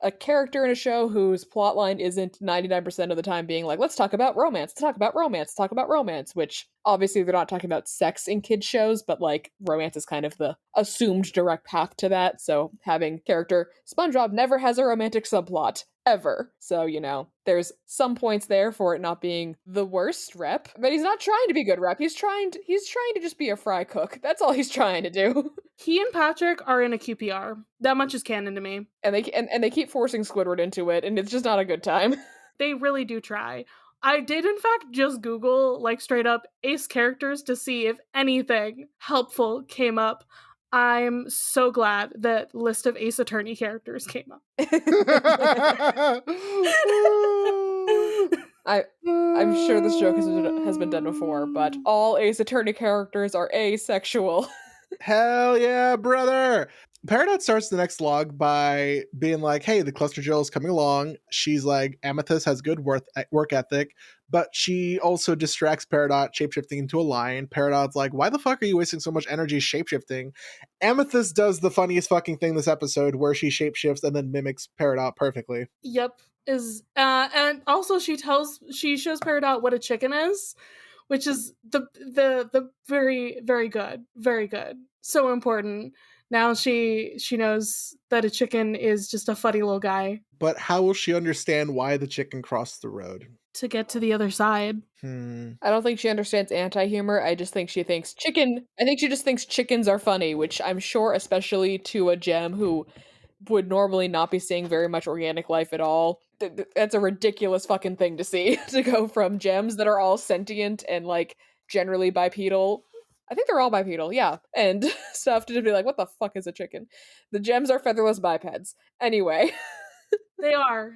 a character in a show whose plotline isn't 99% of the time being like, let's talk about romance, which obviously they're not talking about sex in kids shows, but like romance is kind of the assumed direct path to that. So having character SpongeBob never has a romantic subplot ever. So, you know, there's some points there for it not being the worst rep, but he's not trying to be good rep. He's trying to just be a fry cook. That's all he's trying to do. He and Patrick are in a QPR. That much is canon to me. And they keep forcing Squidward into it, and it's just not a good time. They really do try. I did, in fact, just Google, like, straight up ace characters to see if anything helpful came up. I'm so glad that list of Ace Attorney characters came up. I'm sure this joke has been done before, but all Ace Attorney characters are asexual. Hell yeah, brother! Peridot starts the next log by being like, hey, the cluster drill is coming along. She's like, Amethyst has good work ethic, but she also distracts Peridot shapeshifting into a lion. Peridot's like, why the fuck are you wasting so much energy shapeshifting? Amethyst does the funniest fucking thing this episode where she shapeshifts and then mimics Peridot perfectly. Yep. And also she shows Peridot what a chicken is, which is the very, very good. Very good. So important. Now she knows that a chicken is just a funny little guy. But how will she understand why the chicken crossed the road? To get to the other side. I don't think she understands anti-humor. I just think she thinks she just thinks chickens are funny, which I'm sure, especially to a gem who would normally not be seeing very much organic life at all. That's a ridiculous fucking thing to see, to go from gems that are all sentient and, like, generally bipedal. I think they're all bipedal, yeah, and stuff, to just be like, what the fuck is a chicken? The gems are featherless bipeds. Anyway. They are.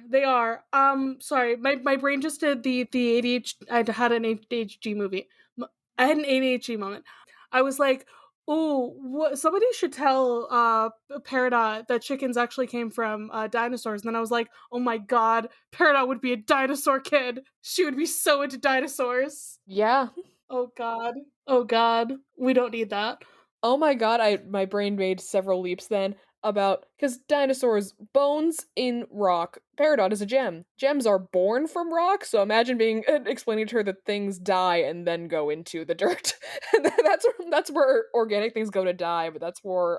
Sorry, my brain just did the ADHD. I had an ADHD movie. I had an ADHD moment. I was like, "Ooh, somebody should tell Peridot that chickens actually came from dinosaurs." And then I was like, "Oh my god, Peridot would be a dinosaur kid. She would be so into dinosaurs." Yeah. Oh god, we don't need that. Oh my god, my brain made several leaps then about, because dinosaurs, bones in rock, Peridot is a gem. Gems are born from rock, so imagine being explaining to her that things die and then go into the dirt. That's where organic things go to die, but that's where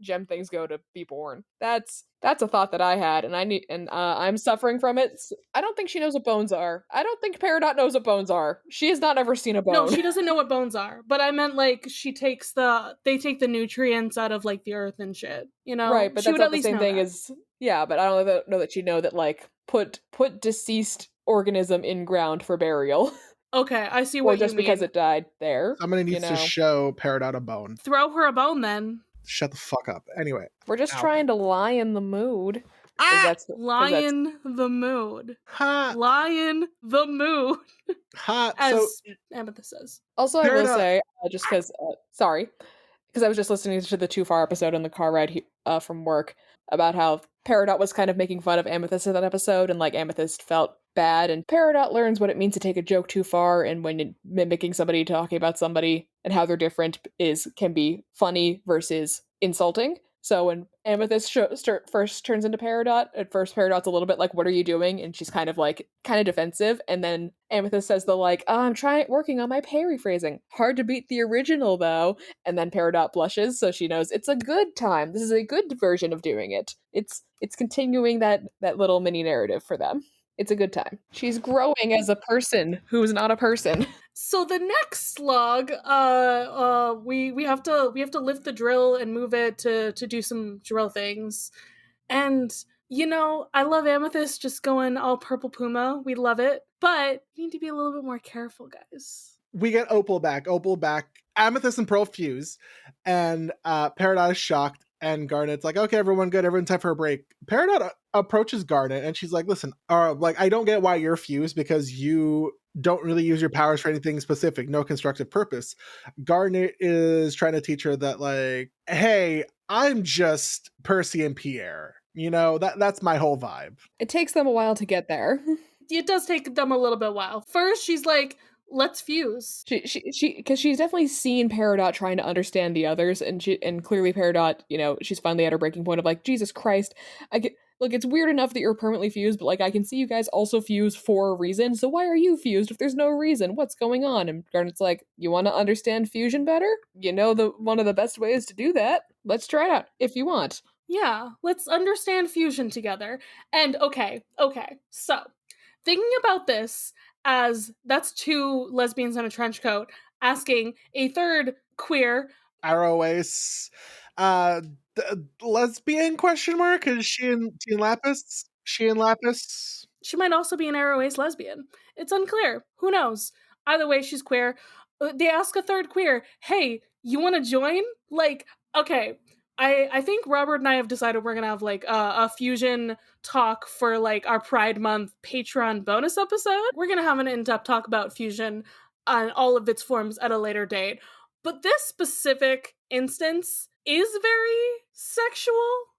gem things go to be born. That's a thought that I had, and I'm suffering from it. I don't think she knows what bones are. I don't think Peridot knows what bones are. She has not ever seen a bone. No, she doesn't know what bones are. But I meant like they take the nutrients out of like the earth and shit. You know, Right, but she that's would not at the least same know thing that. as yeah. But I don't know that she'd know that like put deceased organism in ground for burial, Okay, I see or what you just because mean. it died there. Somebody needs to show Peridot a bone. Throw her a bone then. Shut the fuck up. Anyway. We're just Ow. trying to lighten the mood. Lion the mood. Ha! Lion the mood. Ha! As Amethyst says. Also, I will Peridot- say, just because, sorry, because I was just listening to the Too Far episode on the car ride from work about how Peridot was kind of making fun of Amethyst in that episode, and like Amethyst felt bad, and Peridot learns what it means to take a joke too far, and when mimicking somebody, talking about somebody, and how they're different can be funny versus insulting. So when Amethyst first turns into Peridot, at first Peridot's a little bit like, "What are you doing?" and she's kind of defensive, and then Amethyst says I'm working on my paraphrasing. Hard to beat the original though. And then Peridot blushes, so she knows it's a good time. This is a good version of doing it. It's continuing that little mini narrative for them. It's a good time. She's growing as a person who is not a person. So the next slog, we have to lift the drill and move it to do some drill things. And you know, I love Amethyst just going all purple puma. We love it, but we need to be a little bit more careful, guys. We get Opal back. Amethyst and Pearl fuse, and Peridot is shocked. And Garnet's like, okay, everyone good. Everyone time for a break. Peridot approaches Garnet and she's like, listen, I don't get why you're fused because you don't really use your powers for anything specific, no constructive purpose. Garnet is trying to teach her that like, hey, I'm just Percy and Pierre. You know, that's my whole vibe. It takes them a while to get there. It does take them a little bit while. First, she's like, let's fuse. Because she's definitely seen Peridot trying to understand the others, and clearly Peridot, you know, she's finally at her breaking point of like, Jesus Christ, it's weird enough that you're permanently fused, but like I can see you guys also fuse for a reason, so why are you fused if there's no reason? What's going on? And Garnet's like, you want to understand fusion better? You know one of the best ways to do that. Let's try it out if you want. Yeah, let's understand fusion together. And okay, so thinking about this as that's two lesbians in a trench coat asking a third queer Arrowace, lesbian question mark? Is she in Lapis? She in Lapis? She might also be an Arrowace lesbian. It's unclear. Who knows? Either way, she's queer. They ask a third queer, hey, you want to join? Like, okay, I think Robert and I have decided we're gonna have like a fusion talk for like our Pride Month Patreon bonus episode. We're gonna have an in-depth talk about fusion on all of its forms at a later date. But this specific instance is very sexual.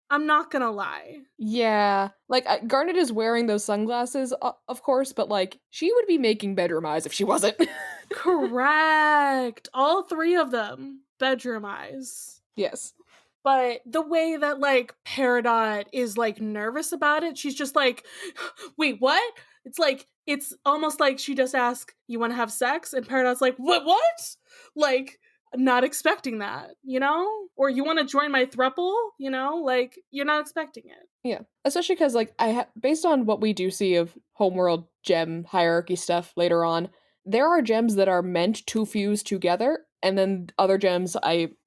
I'm not gonna lie. Yeah, like Garnet is wearing those sunglasses, of course, but like she would be making bedroom eyes if she wasn't. Correct. All three of them. Bedroom eyes. Yes. But the way that, like, Peridot is, like, nervous about it, she's just like, wait, what? It's like, it's almost like she just asked, you want to have sex? And Peridot's like, what? Like, not expecting that, you know? Or you want to join my throuple, you know? Like, you're not expecting it. Yeah. Especially because, like, based on what we do see of homeworld gem hierarchy stuff later on, there are gems that are meant to fuse together, and then other gems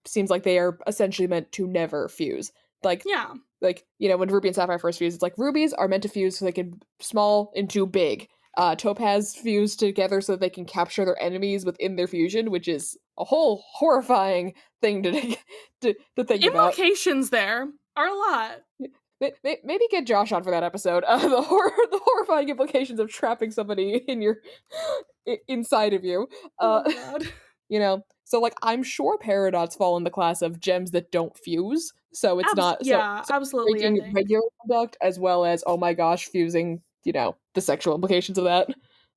seems like they are essentially meant to never fuse. Like, yeah, like, you know, when Ruby and Sapphire first fuse, it's like rubies are meant to fuse so they can small into big. Topaz fuse together so that they can capture their enemies within their fusion, which is a whole horrifying thing to think about. Implications there are a lot. Maybe get Josh on for that episode. The horrifying implications of trapping somebody in your inside of you. Oh God. You know, so like I'm sure Peridot's fall in the class of gems that don't fuse, so it's not so absolutely breaking regular conduct as well as oh my gosh fusing, you know, the sexual implications of that.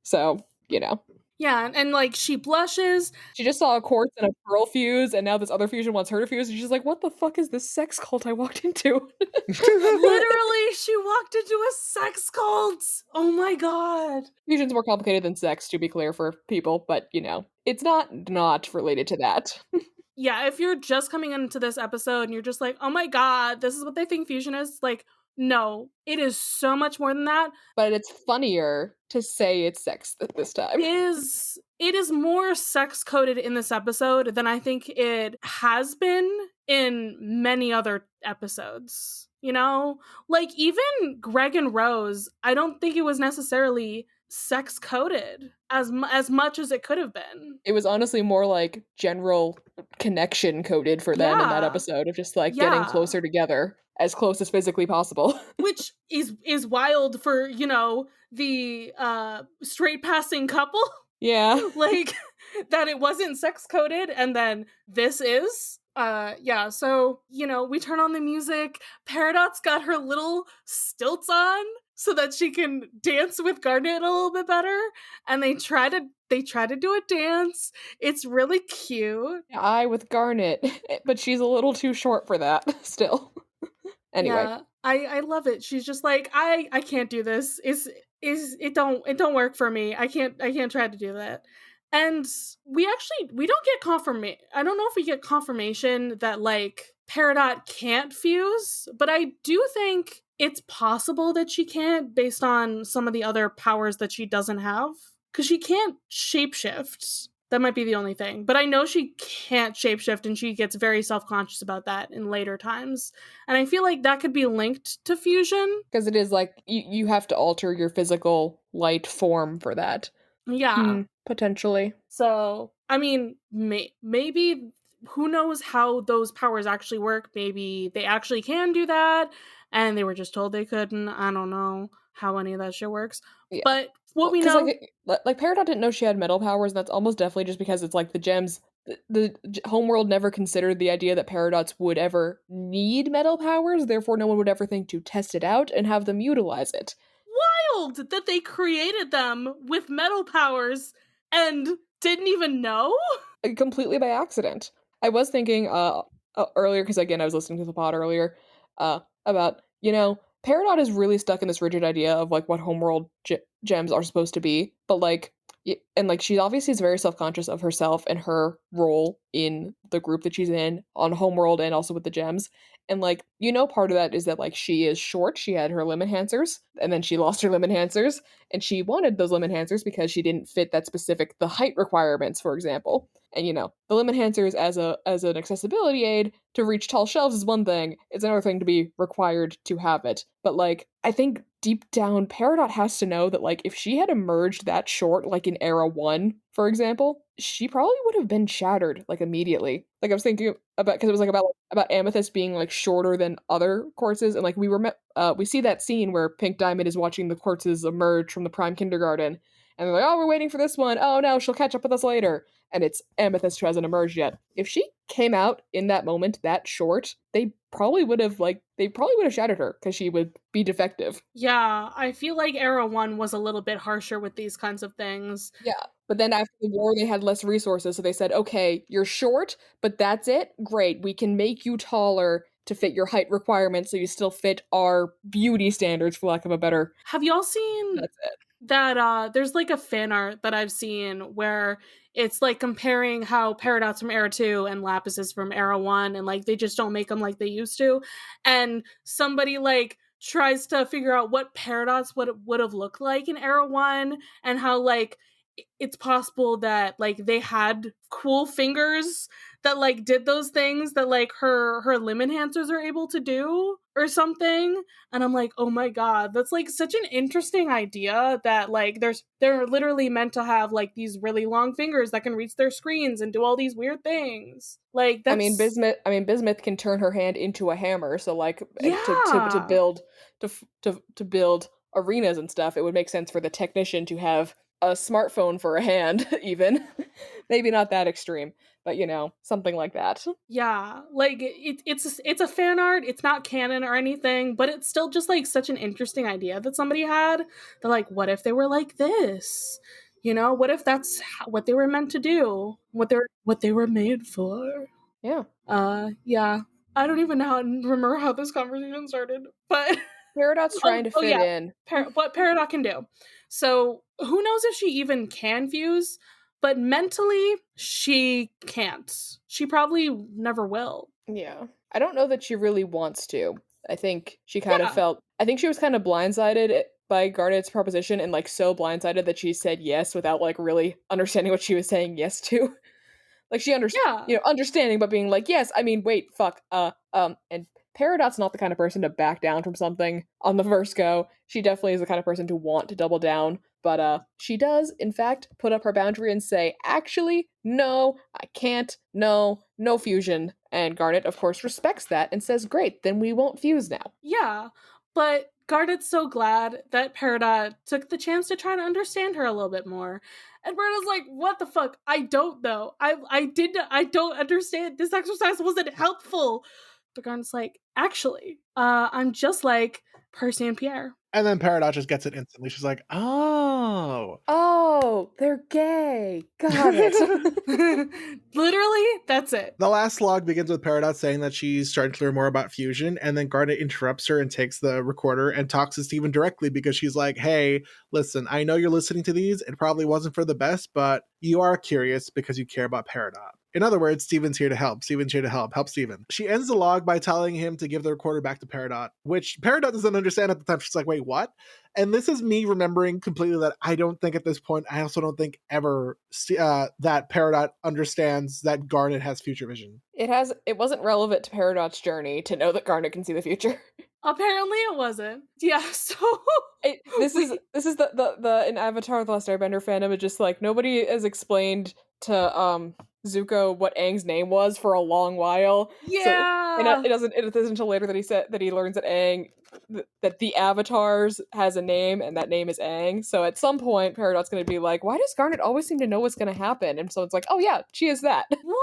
So you know. Yeah, and like she blushes. She just saw a quartz and a pearl fuse, and now this other fusion wants her to fuse, and she's like, what the fuck is this sex cult I walked into? Literally, she walked into a sex cult. Oh my god. Fusion's more complicated than sex, to be clear for people, but it's not related to that. Yeah, if you're just coming into this episode and you're just like, oh my god, this is what they think fusion is, like, no, it is so much more than that. But it's funnier to say it's sex this time. It is more sex coded in this episode than I think it has been in many other episodes. Like even Greg and Rose, I don't think it was necessarily sex coded as much as it could have been. It was honestly more like general connection coded for them in that episode of just like getting closer together, as close as physically possible. Which is wild for, the straight passing couple. Yeah. Like that it wasn't sex coded and then this is. So, we turn on the music. Peridot's got her little stilts on so that she can dance with Garnet a little bit better. And they try to do a dance. It's really cute. I with Garnet, but she's a little too short for that still. Anyway. Yeah, I love it. She's just like, I can't do this. It don't work for me. I can't try to do that. And we don't get confirmation. I don't know if we get confirmation that like Peridot can't fuse, but I do think it's possible that she can't based on some of the other powers that she doesn't have. Because she can't shapeshift. That might be the only thing. But I know she can't shapeshift and she gets very self-conscious about that in later times. And I feel like that could be linked to fusion. Because it is like, you have to alter your physical light form for that. Yeah. Potentially. So, I mean, maybe, who knows how those powers actually work? Maybe they actually can do that, and they were just told they couldn't. I don't know how any of that shit works. Yeah. But what we know... Like Peridot didn't know she had metal powers, and that's almost definitely just because it's like the gems... The homeworld never considered the idea that Peridots would ever need metal powers, therefore no one would ever think to test it out and have them utilize it. Wild that they created them with metal powers and didn't even know? Completely by accident. I was thinking earlier, because again I was listening to the pod earlier, about, Peridot is really stuck in this rigid idea of like what homeworld gems are supposed to be, but like, and like she obviously is very self-conscious of herself and her role in the group that she's in on homeworld and also with the gems. And like, part of that is that like she is short, she had her limb enhancers, and then she lost her limb enhancers, and she wanted those limb enhancers because she didn't fit the height requirements, for example. And the limb enhancers as an accessibility aid to reach tall shelves is one thing, it's another thing to be required to have it. But like, I think deep down Peridot has to know that like if she had emerged that short, like in Era 1, for example, she probably would have been shattered like immediately. Like I was thinking about, because it was like about Amethyst being like shorter than other quartzes, and like we see that scene where Pink Diamond is watching the quartzes emerge from the prime kindergarten, and they're like, oh, we're waiting for this one. Oh no, she'll catch up with us later. And it's Amethyst who hasn't emerged yet. If she came out in that moment that short, they probably would have shattered her because she would be defective. Yeah, I feel like Era 1 was a little bit harsher with these kinds of things. Yeah, but then after the war, they had less resources, so they said, okay, you're short, but that's it? Great, we can make you taller to fit your height requirements so you still fit our beauty standards, for lack of a better... Have y'all seen... That's it. That there's like a fan art that I've seen where it's like comparing how Peridots from Era 2 and Lapis is from Era 1, and like they just don't make them like they used to, and somebody like tries to figure out what Peridots would have looked like in Era 1, and how like it's possible that like they had cool fingers that like did those things that like her limb enhancers are able to do or something. And I'm like, oh my god, that's like such an interesting idea that like they're literally meant to have like these really long fingers that can reach their screens and do all these weird things. Like that's... Bismuth can turn her hand into a hammer, so like yeah. to build arenas and stuff, it would make sense for the technician to have a smartphone for a hand, even. Maybe not that extreme, but something like that. Yeah, like it's a fan art, it's not canon or anything, but it's still just like such an interesting idea that somebody had. They're like, what if they were like this? You know, what if that's what they were meant to do? What they were made for? Yeah. Yeah. I don't even remember how this conversation started, but Peridot's trying to fit in. what Peridot can do. So who knows if she even can fuse, but mentally she can't. She probably never will. Yeah. I don't know that she really wants to. I think she kind of Yeah. felt, I think she was kind of blindsided by Garnet's proposition, and like so blindsided that she said yes without like really understanding what she was saying yes to. Like she Yeah. understanding, but being like, yes, I mean, wait, fuck, and Peridot's not the kind of person to back down from something on the first go. She definitely is the kind of person to want to double down, but she does, in fact, put up her boundary and say, actually, no, I can't, no fusion. And Garnet, of course, respects that and says, great, then we won't fuse now. Yeah. But Garnet's so glad that Peridot took the chance to try to understand her a little bit more. And Berta's like, what the fuck? I don't know. I don't understand. This exercise wasn't helpful. But Garnet's like, actually, I'm just like Percy and Pierre. And then Peridot just gets it instantly. She's like, oh. Oh, they're gay. Got it. Literally, that's it. The last log begins with Peridot saying that she's starting to learn more about fusion, and then Garnet interrupts her and takes the recorder and talks to Steven directly because she's like, hey, listen, I know you're listening to these. It probably wasn't for the best, but you are curious because you care about Peridot. In other words, Steven's here to help. Steven's here to help. Help Steven. She ends the log by telling him to give the recorder back to Peridot, which Peridot doesn't understand at the time. She's like, wait, what? And this is me remembering completely that I don't think at this point, I also don't think ever that Peridot understands that Garnet has future vision. It wasn't relevant to Peridot's journey to know that Garnet can see the future. Apparently it wasn't. Yeah, so this is the in Avatar The Last Airbender fandom, it's just like nobody has explained to Zuko what Aang's name was for a long while. yeah. So, it isn't until later that he learns that Aang that the Avatars has a name and that name is Aang. So at some point Peridot's going to be like, why does Garnet always seem to know what's going to happen? And someone's like, oh yeah, she is that. What?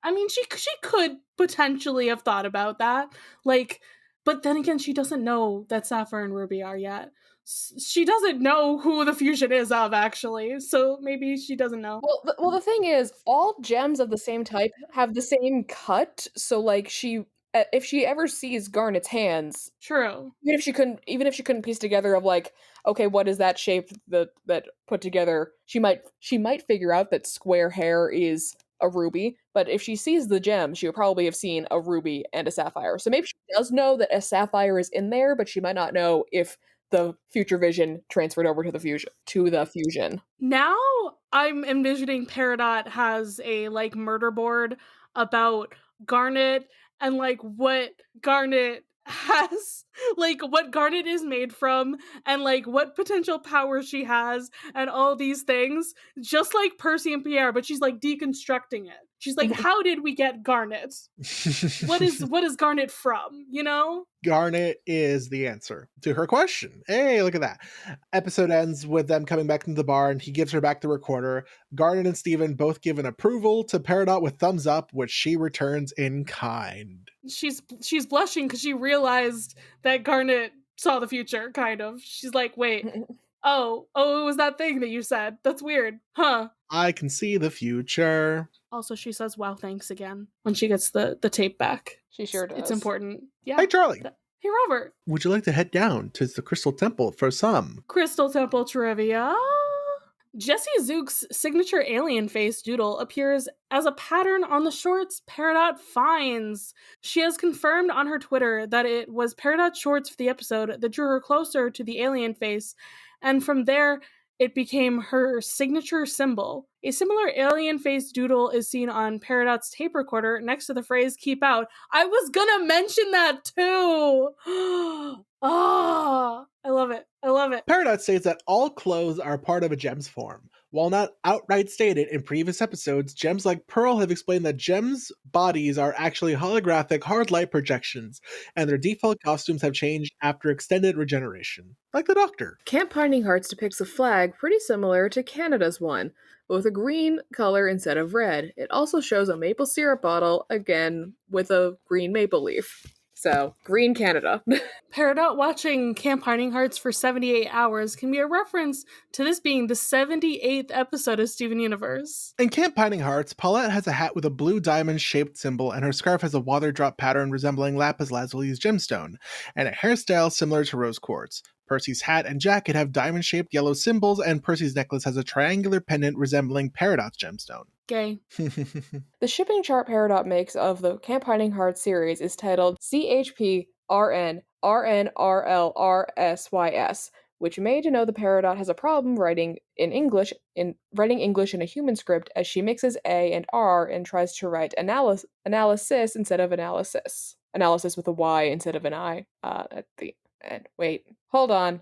I mean, she could potentially have thought about that. Like, but then again, she doesn't know that Sapphire and Ruby are yet. She doesn't know who the fusion is of, actually. So maybe she doesn't know. Well, the thing is, all gems of the same type have the same cut. So, like, if she ever sees Garnet's hands, True. even if she couldn't piece together of like, okay, what is that shape that put together? She might figure out that square hair is a ruby, but if she sees the gem, she would probably have seen a ruby and a sapphire. So maybe she does know that a sapphire is in there, but she might not know if the future vision transferred over to the fusion. Now I'm envisioning Peridot has a like murder board about Garnet and like what Garnet has, like what Garnet is made from and like what potential power she has and all these things, just like Percy and Pierre, but she's like deconstructing it. She's like, how did we get Garnet? What is Garnet from, you know? Garnet is the answer to her question. Hey, look at that. Episode ends with them coming back into the bar and he gives her back the recorder. Garnet and Steven both give an approval to Peridot with thumbs up, which she returns in kind. She's blushing because she realized that Garnet saw the future, kind of. She's like, wait, oh, it was that thing that you said. That's weird. Huh. I can see the future. Also, she says, wow, thanks again when she gets the tape back. She sure does. It's important. Yeah. Hi, Charlie. Hey, Robert. Would you like to head down to the Crystal Temple for some Crystal Temple trivia? Jessie Zook's signature alien face doodle appears as a pattern on the shorts Peridot finds. She has confirmed on her Twitter that it was Peridot's shorts for the episode that drew her closer to the alien face, and from there, it became her signature symbol. A similar alien face doodle is seen on Peridot's tape recorder next to the phrase "keep out." I was gonna mention that too! Ah, I love it. I love it. Peridot states that all clothes are part of a gem's form. While not outright stated in previous episodes, gems like Pearl have explained that gems' bodies are actually holographic hard light projections, and their default costumes have changed after extended regeneration. Like the Doctor. Camp Pinding Hearts depicts a flag pretty similar to Canada's one, but with a green color instead of red. It also shows a maple syrup bottle, again with a green maple leaf. So, Green Canada. Peridot watching Camp Hiding Hearts for 78 hours can be a reference to this being the 78th episode of Steven Universe. In Camp Pining Hearts, Paulette has a hat with a blue diamond-shaped symbol, and her scarf has a water drop pattern resembling lapis lazuli's gemstone, and a hairstyle similar to rose quartz. Percy's hat and jacket have diamond-shaped yellow symbols, and Percy's necklace has a triangular pendant resembling Peridot's gemstone. Gay. The shipping chart Peridot makes of the Camp Hiding Hearts series is titled CHP RNRLRSYS, which may denote the Peridot has a problem writing English in a human script, as she mixes A and R and tries to write analysis instead of analysis. Analysis with a Y instead of an I at the end. Wait, hold on.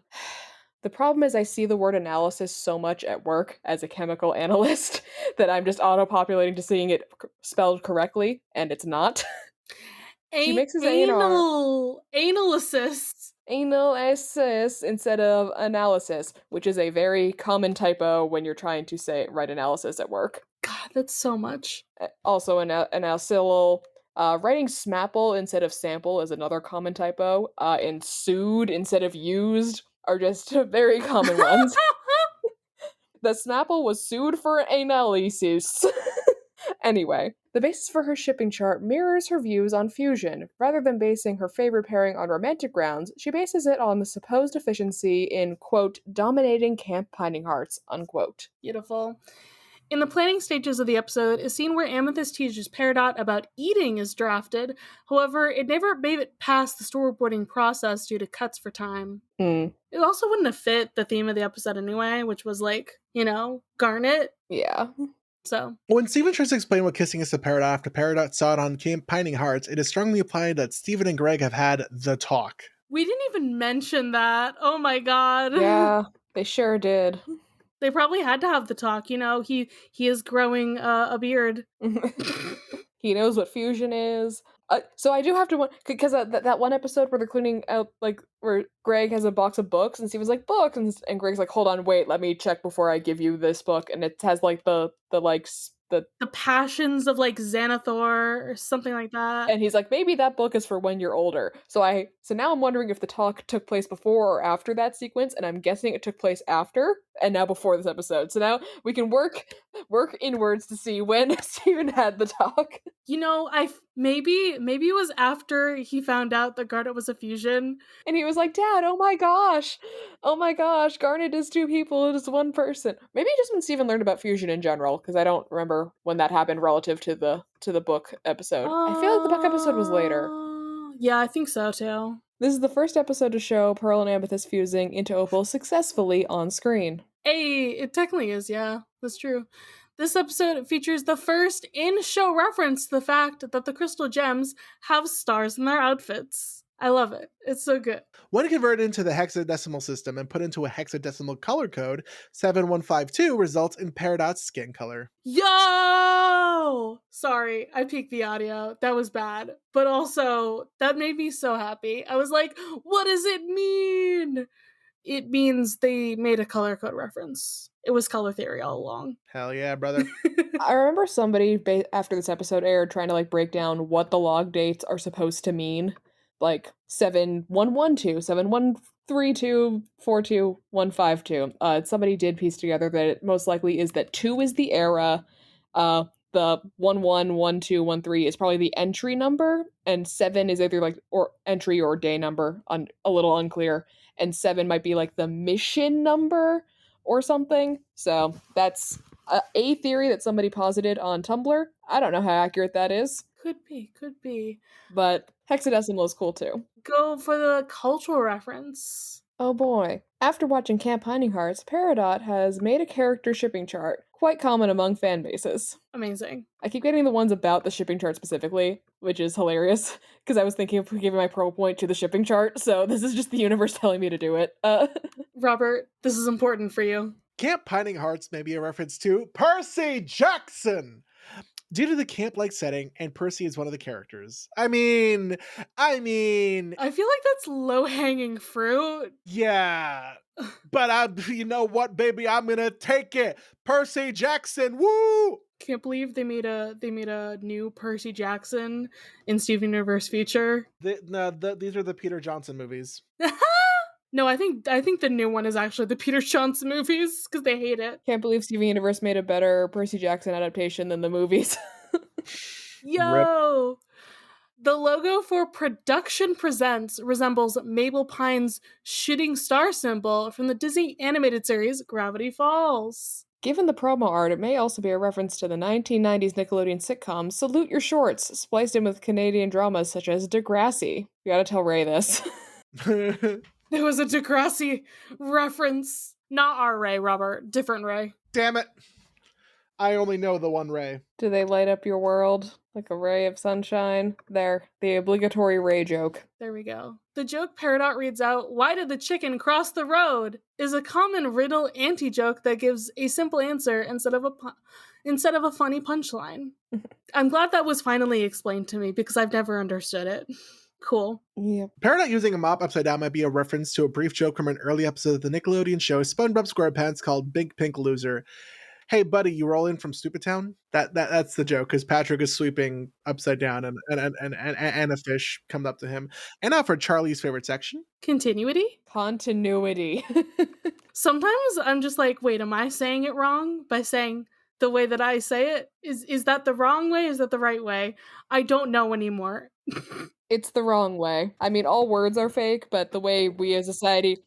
The problem is I see the word analysis so much at work as a chemical analyst that I'm just auto-populating to seeing it spelled correctly, and it's not. She mixes A and R. Analysis. Analysis instead of analysis, which is a very common typo when you're trying to write analysis at work. God, that's so much. Also, an alcyl. Writing smapple instead of sample is another common typo, and sued instead of used are just very common ones. The Snapple was sued for analysis. Anyway, the basis for her shipping chart mirrors her views on fusion. Rather than basing her favorite pairing on romantic grounds, she bases it on the supposed efficiency in, quote, dominating Camp Pining Hearts, unquote. Beautiful. In the planning stages of the episode, a scene where Amethyst teaches Peridot about eating is drafted. However, it never made it past the storyboarding process due to cuts for time. It also wouldn't have fit the theme of the episode anyway, which was like, Garnet. Yeah. So when Steven tries to explain what kissing is to Peridot after Peridot saw it on Camp Pining Hearts, it is strongly implied that Steven and Greg have had the talk. We didn't even mention that. Oh my god. Yeah, they sure did. They probably had to have the talk, he is growing a beard. He knows what fusion is. So I do have to, because that one episode where they're cleaning out, where Greg has a box of books, and Steven's like, books, and Greg's like, hold on, wait, let me check before I give you this book, and it has, the passions of Xanathar or something like that. And he's like, maybe that book is for when you're older. So now I'm wondering if the talk took place before or after that sequence, and I'm guessing it took place after, and now before this episode. So now we can work inwards to see when Steven had the talk. Maybe it was after he found out that Garnet was a fusion. And he was like, Dad, oh my gosh, Garnet is two people, it is one person. Maybe just when Steven learned about fusion in general, because I don't remember when that happened relative to the book episode. I feel like the book episode was later. Yeah, I think so too. This is the first episode to show Pearl and Amethyst fusing into Opal successfully on screen. Hey, it technically is, yeah, that's true. This episode features the first in-show reference to the fact that the crystal gems have stars in their outfits. I love it. It's so good. When converted into the hexadecimal system and put into a hexadecimal color code, 7152 results in Peridot's skin color. Yo! Sorry, I peaked the audio. That was bad. But also, that made me so happy. I was like, what does it mean? It means they made a color code reference. It was color theory all along. Hell yeah, brother. I remember somebody, after this episode aired, trying to break down what the log dates are supposed to mean. 7112, 7132, 42152. Somebody did piece together that it most likely is that 2 is the era, the 111213 is probably the entry number, and 7 is either or entry or day number, a little unclear, and 7 might be the mission number or something. So that's a theory that somebody posited on Tumblr. I don't know how accurate that is. Could be. But hexadecimal is cool too. Go for the cultural reference. Oh boy. After watching Camp Hiding Hearts, Peridot has made a character shipping chart, quite common among fan bases. Amazing. I keep getting the ones about the shipping chart specifically, which is hilarious, because I was thinking of giving my pro point to the shipping chart, so this is just the universe telling me to do it. Robert, this is important for you. Camp Pining Hearts may be a reference to Percy Jackson, due to the camp-like setting, and Percy is one of the characters. I mean... I feel like that's low-hanging fruit. Yeah. But you know what, baby? I'm gonna take it. Percy Jackson, woo! Can't believe they made a new Percy Jackson in Steven Universe Future. These are the Peter Johnson movies. No, I think the new one is actually the Peter Johnson movies because they hate it. Can't believe Steven Universe made a better Percy Jackson adaptation than the movies. Yo! The logo for Production Presents resembles Mabel Pine's shooting star symbol from the Disney animated series Gravity Falls. Given the promo art, it may also be a reference to the 1990s Nickelodeon sitcom Salute Your Shorts, spliced in with Canadian dramas such as Degrassi. We gotta tell Ray this. There was a Degrassi reference. Not our Ray, Robert. Different Ray. Damn it. I only know the one Ray. Do they light up your world like a ray of sunshine? There, the obligatory Ray joke. There we go. The joke Peridot reads out, "Why did the chicken cross the road?" is a common riddle anti-joke that gives a simple answer instead of a funny punchline. I'm glad that was finally explained to me because I've never understood it. Cool. Yep. Peridot using a mop upside down might be a reference to a brief joke from an early episode of the Nickelodeon show SpongeBob SquarePants called Big Pink Loser. Hey buddy, you rolling from Stupid Town? That's the joke, because Patrick is sweeping upside down and a fish comes up to him. And now for Charlie's favorite section. Continuity? Continuity. Sometimes I'm just like, wait, am I saying it wrong by saying the way that I say it? Is that the wrong way? Is that the right way? I don't know anymore. It's the wrong way. I mean, all words are fake, but the way we as a society...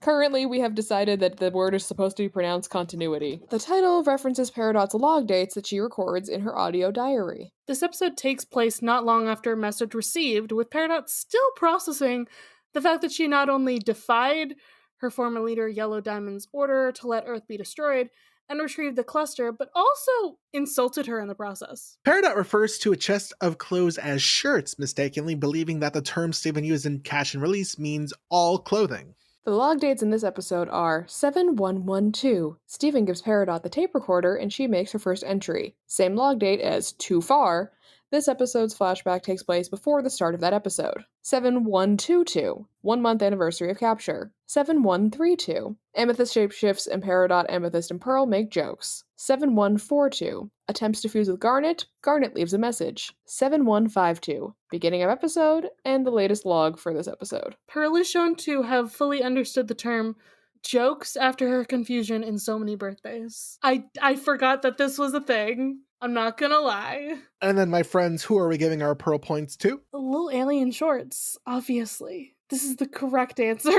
Currently, we have decided that the word is supposed to be pronounced continuity. The title references Peridot's log dates that she records in her audio diary. This episode takes place not long after a message received, with Peridot still processing the fact that she not only defied her former leader Yellow Diamond's order to let Earth be destroyed and retrieve the cluster, but also insulted her in the process. Peridot refers to a chest of clothes as shirts, mistakenly believing that the term Steven used in Catch and Release means all clothing. The log dates in this episode are 7112. Steven gives Peridot the tape recorder and she makes her first entry. Same log date as Too Far. This episode's flashback takes place before the start of that episode. 7122. 1 month anniversary of capture. 7132. Amethyst shapeshifts and Peridot, Amethyst, and Pearl make jokes. 7142. Attempts to fuse with Garnet. Garnet leaves a message. 7152. Beginning of episode and the latest log for this episode. Pearl is shown to have fully understood the term jokes after her confusion in So Many Birthdays. I forgot that this was a thing. I'm not gonna lie. And then, my friends, who are we giving our Pearl points to? The Little Alien Shorts, obviously. This is the correct answer.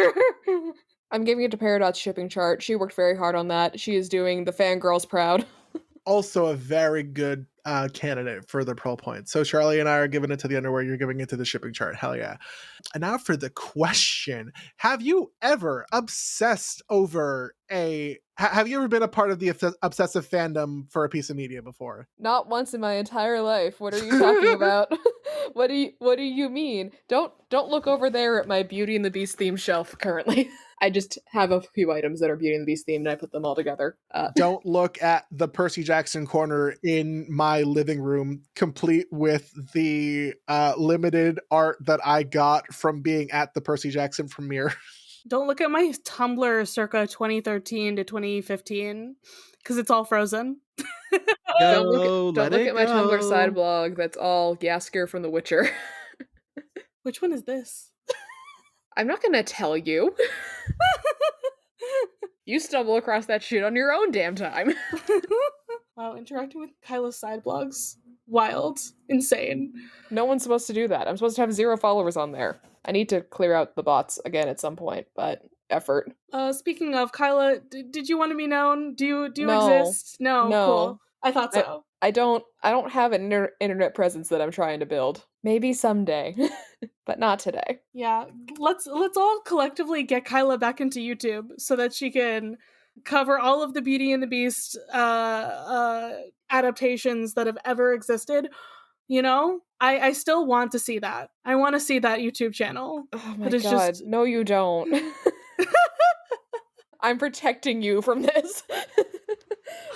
I'm giving it to Peridot's shipping chart. She worked very hard on that. She is doing the fangirls proud. Also a very good candidate for the Pearl points. So Charlie and I are giving it to the underwear. You're giving it to the shipping chart. Hell yeah. And now for the question. Have you ever obsessed over have you ever been a part of the obsessive fandom for a piece of media before? Not once in my entire life. What are you talking about? What do you mean? Don't look over there at my Beauty and the Beast theme shelf currently. I just have a few items that are Beauty and the Beast themed and I put them all together. Don't look at the Percy Jackson corner in my living room, complete with the limited art that I got from being at the Percy Jackson premiere. Don't look at my Tumblr circa 2013 to 2015, because it's all frozen. Don't look at my Tumblr side blog that's all Yasker from The Witcher. Which one is this? I'm not gonna tell you. You stumble across that shit on your own damn time. Wow, interacting with Kyla's side blogs. Wild. Insane. No one's supposed to do that. I'm supposed to have 0 followers on there. I need to clear out the bots again at some point, but effort. Speaking of, Kyla, did you want to be known? Do you No. exist? No, cool. I thought so. I don't have an internet presence that I'm trying to build. Maybe someday, but not today. Yeah, let's all collectively get Kyla back into YouTube so that she can cover all of the Beauty and the Beast adaptations that have ever existed. You know, I still want to see that. I want to see that YouTube channel. Oh my god, no you don't. I'm protecting you from this.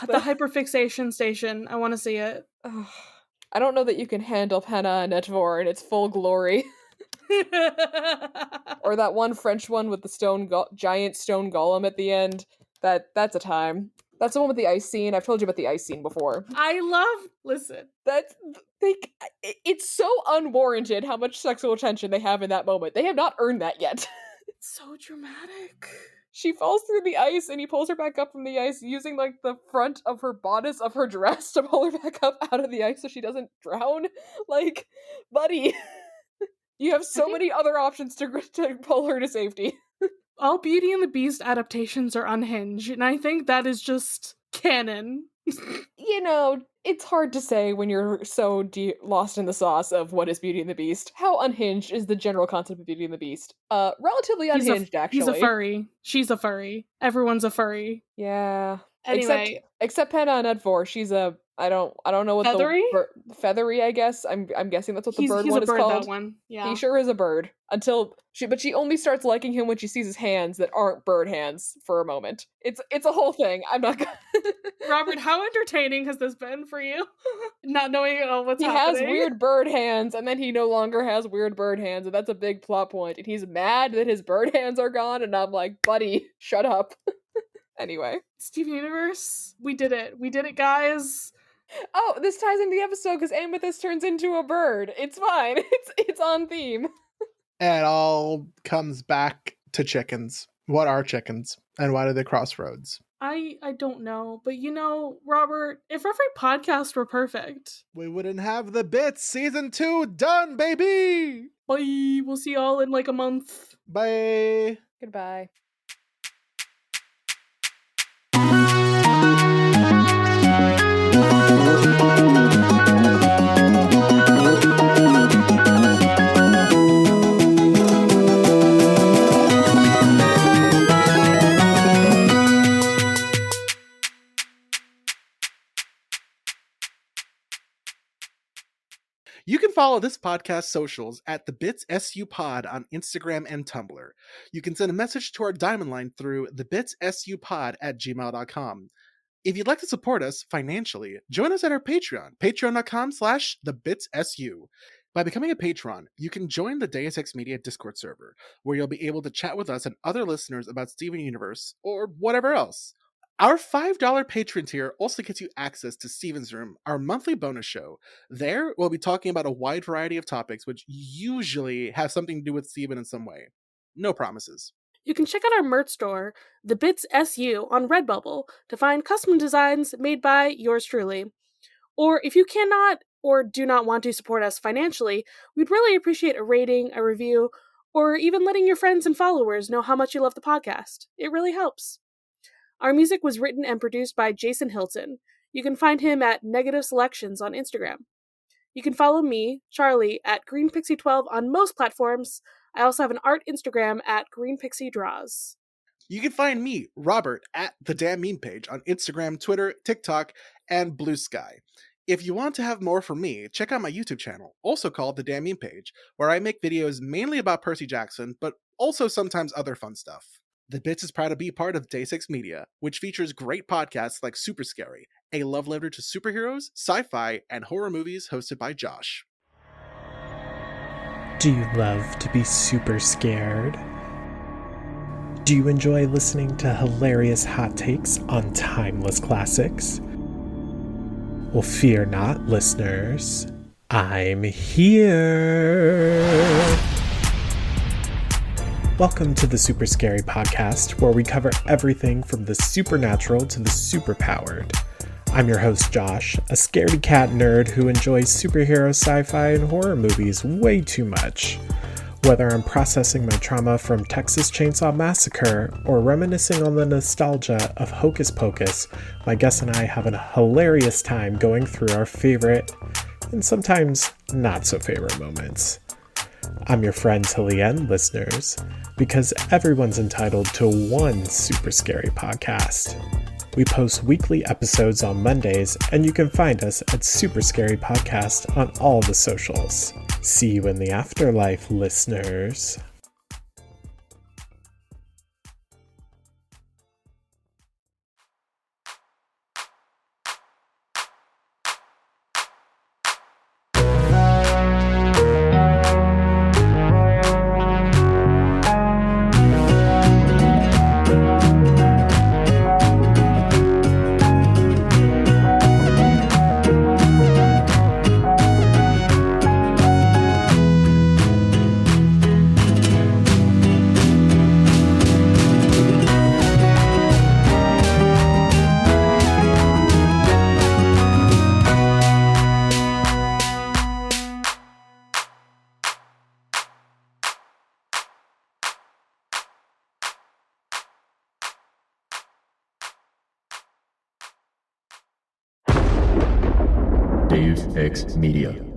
The hyperfixation station. I want to see it. I don't know that you can handle Penna and Netvor in its full glory. Or that one French one with the giant stone golem at the end. That's a time. That's the one with the ice scene. I've told you about the ice scene before. Listen. That's like it's so unwarranted how much sexual tension they have in that moment. They have not earned that yet. It's so dramatic. She falls through the ice and he pulls her back up from the ice using like the front of her bodice of her dress to pull her back up out of the ice so she doesn't drown. Like, buddy, you have so many other options to pull her to safety. All Beauty and the Beast adaptations are unhinged, and I think that is just canon. You know, it's hard to say when you're so lost in the sauce of what is Beauty and the Beast. How unhinged is the general concept of Beauty and the Beast? Relatively unhinged, actually. He's a furry. She's a furry. Everyone's a furry. Yeah. Anyway, except Penna and Edfor. She's a I don't know what feathery? Feathery, I guess. I'm guessing that's what the bird he's one a is bird, called. That one. Yeah. He sure is a bird. But she only starts liking him when she sees his hands that aren't bird hands for a moment. It's a whole thing. I'm not gonna Robert, how entertaining has this been for you? Not knowing at all what's happening. He has weird bird hands, and then he no longer has weird bird hands, and that's a big plot point. And he's mad that his bird hands are gone, and I'm like, buddy, shut up. Anyway. Steven Universe, we did it. We did it, guys. Oh, this ties into the episode because Amethyst turns into a bird. It's fine. It's on theme. And it all comes back to chickens. What are chickens? And why do they cross roads? I don't know. But Robert, if every podcast were perfect, we wouldn't have The Bits Season 2 done, baby! Bye. We'll see y'all in like a month. Bye. Goodbye. You can follow this podcast's socials at thebitssupod on Instagram and Tumblr. You can send a message to our Diamond Line through thebitssupod@gmail.com. If you'd like to support us financially, join us at our Patreon, patreon.com/thebitsu. By becoming a patron, you can join the Deus Ex Media Discord server, where you'll be able to chat with us and other listeners about Steven Universe, or whatever else. Our $5 patron tier also gets you access to Steven's Room, our monthly bonus show. There, we'll be talking about a wide variety of topics, which usually have something to do with Steven in some way. No promises. You can check out our merch store, The Bits SU, on Redbubble to find custom designs made by yours truly. Or if you cannot or do not want to support us financially, we'd really appreciate a rating, a review, or even letting your friends and followers know how much you love the podcast. It really helps. Our music was written and produced by Jason Hilton. You can find him at Negative Selections on Instagram. You can follow me, Charlie, at GreenPixie12 on most platforms. I also have an art Instagram at GreenPixieDraws. You can find me, Robert, at The Damn Meme Page on Instagram, Twitter, TikTok, and Blue Sky. If you want to have more from me, check out my YouTube channel, also called The Damn Meme Page, where I make videos mainly about Percy Jackson, but also sometimes other fun stuff. The Bits is proud to be part of Deus Ex Media, which features great podcasts like Super Scary, a love letter to superheroes, sci-fi, and horror movies hosted by Josh. Do you love to be super scared? Do you enjoy listening to hilarious hot takes on timeless classics? Well, fear not, listeners. I'm here! Welcome to the Super Scary Podcast, where we cover everything from the supernatural to the superpowered. I'm your host, Josh, a scaredy cat nerd who enjoys superhero, sci-fi, and horror movies way too much. Whether I'm processing my trauma from Texas Chainsaw Massacre or reminiscing on the nostalgia of Hocus Pocus, my guests and I have a hilarious time going through our favorite and sometimes not so favorite moments. I'm your friend till the end, listeners, because everyone's entitled to one super scary podcast. We post weekly episodes on Mondays, and you can find us at Super Scary Podcast on all the socials. See you in the afterlife, listeners. Wave X Media.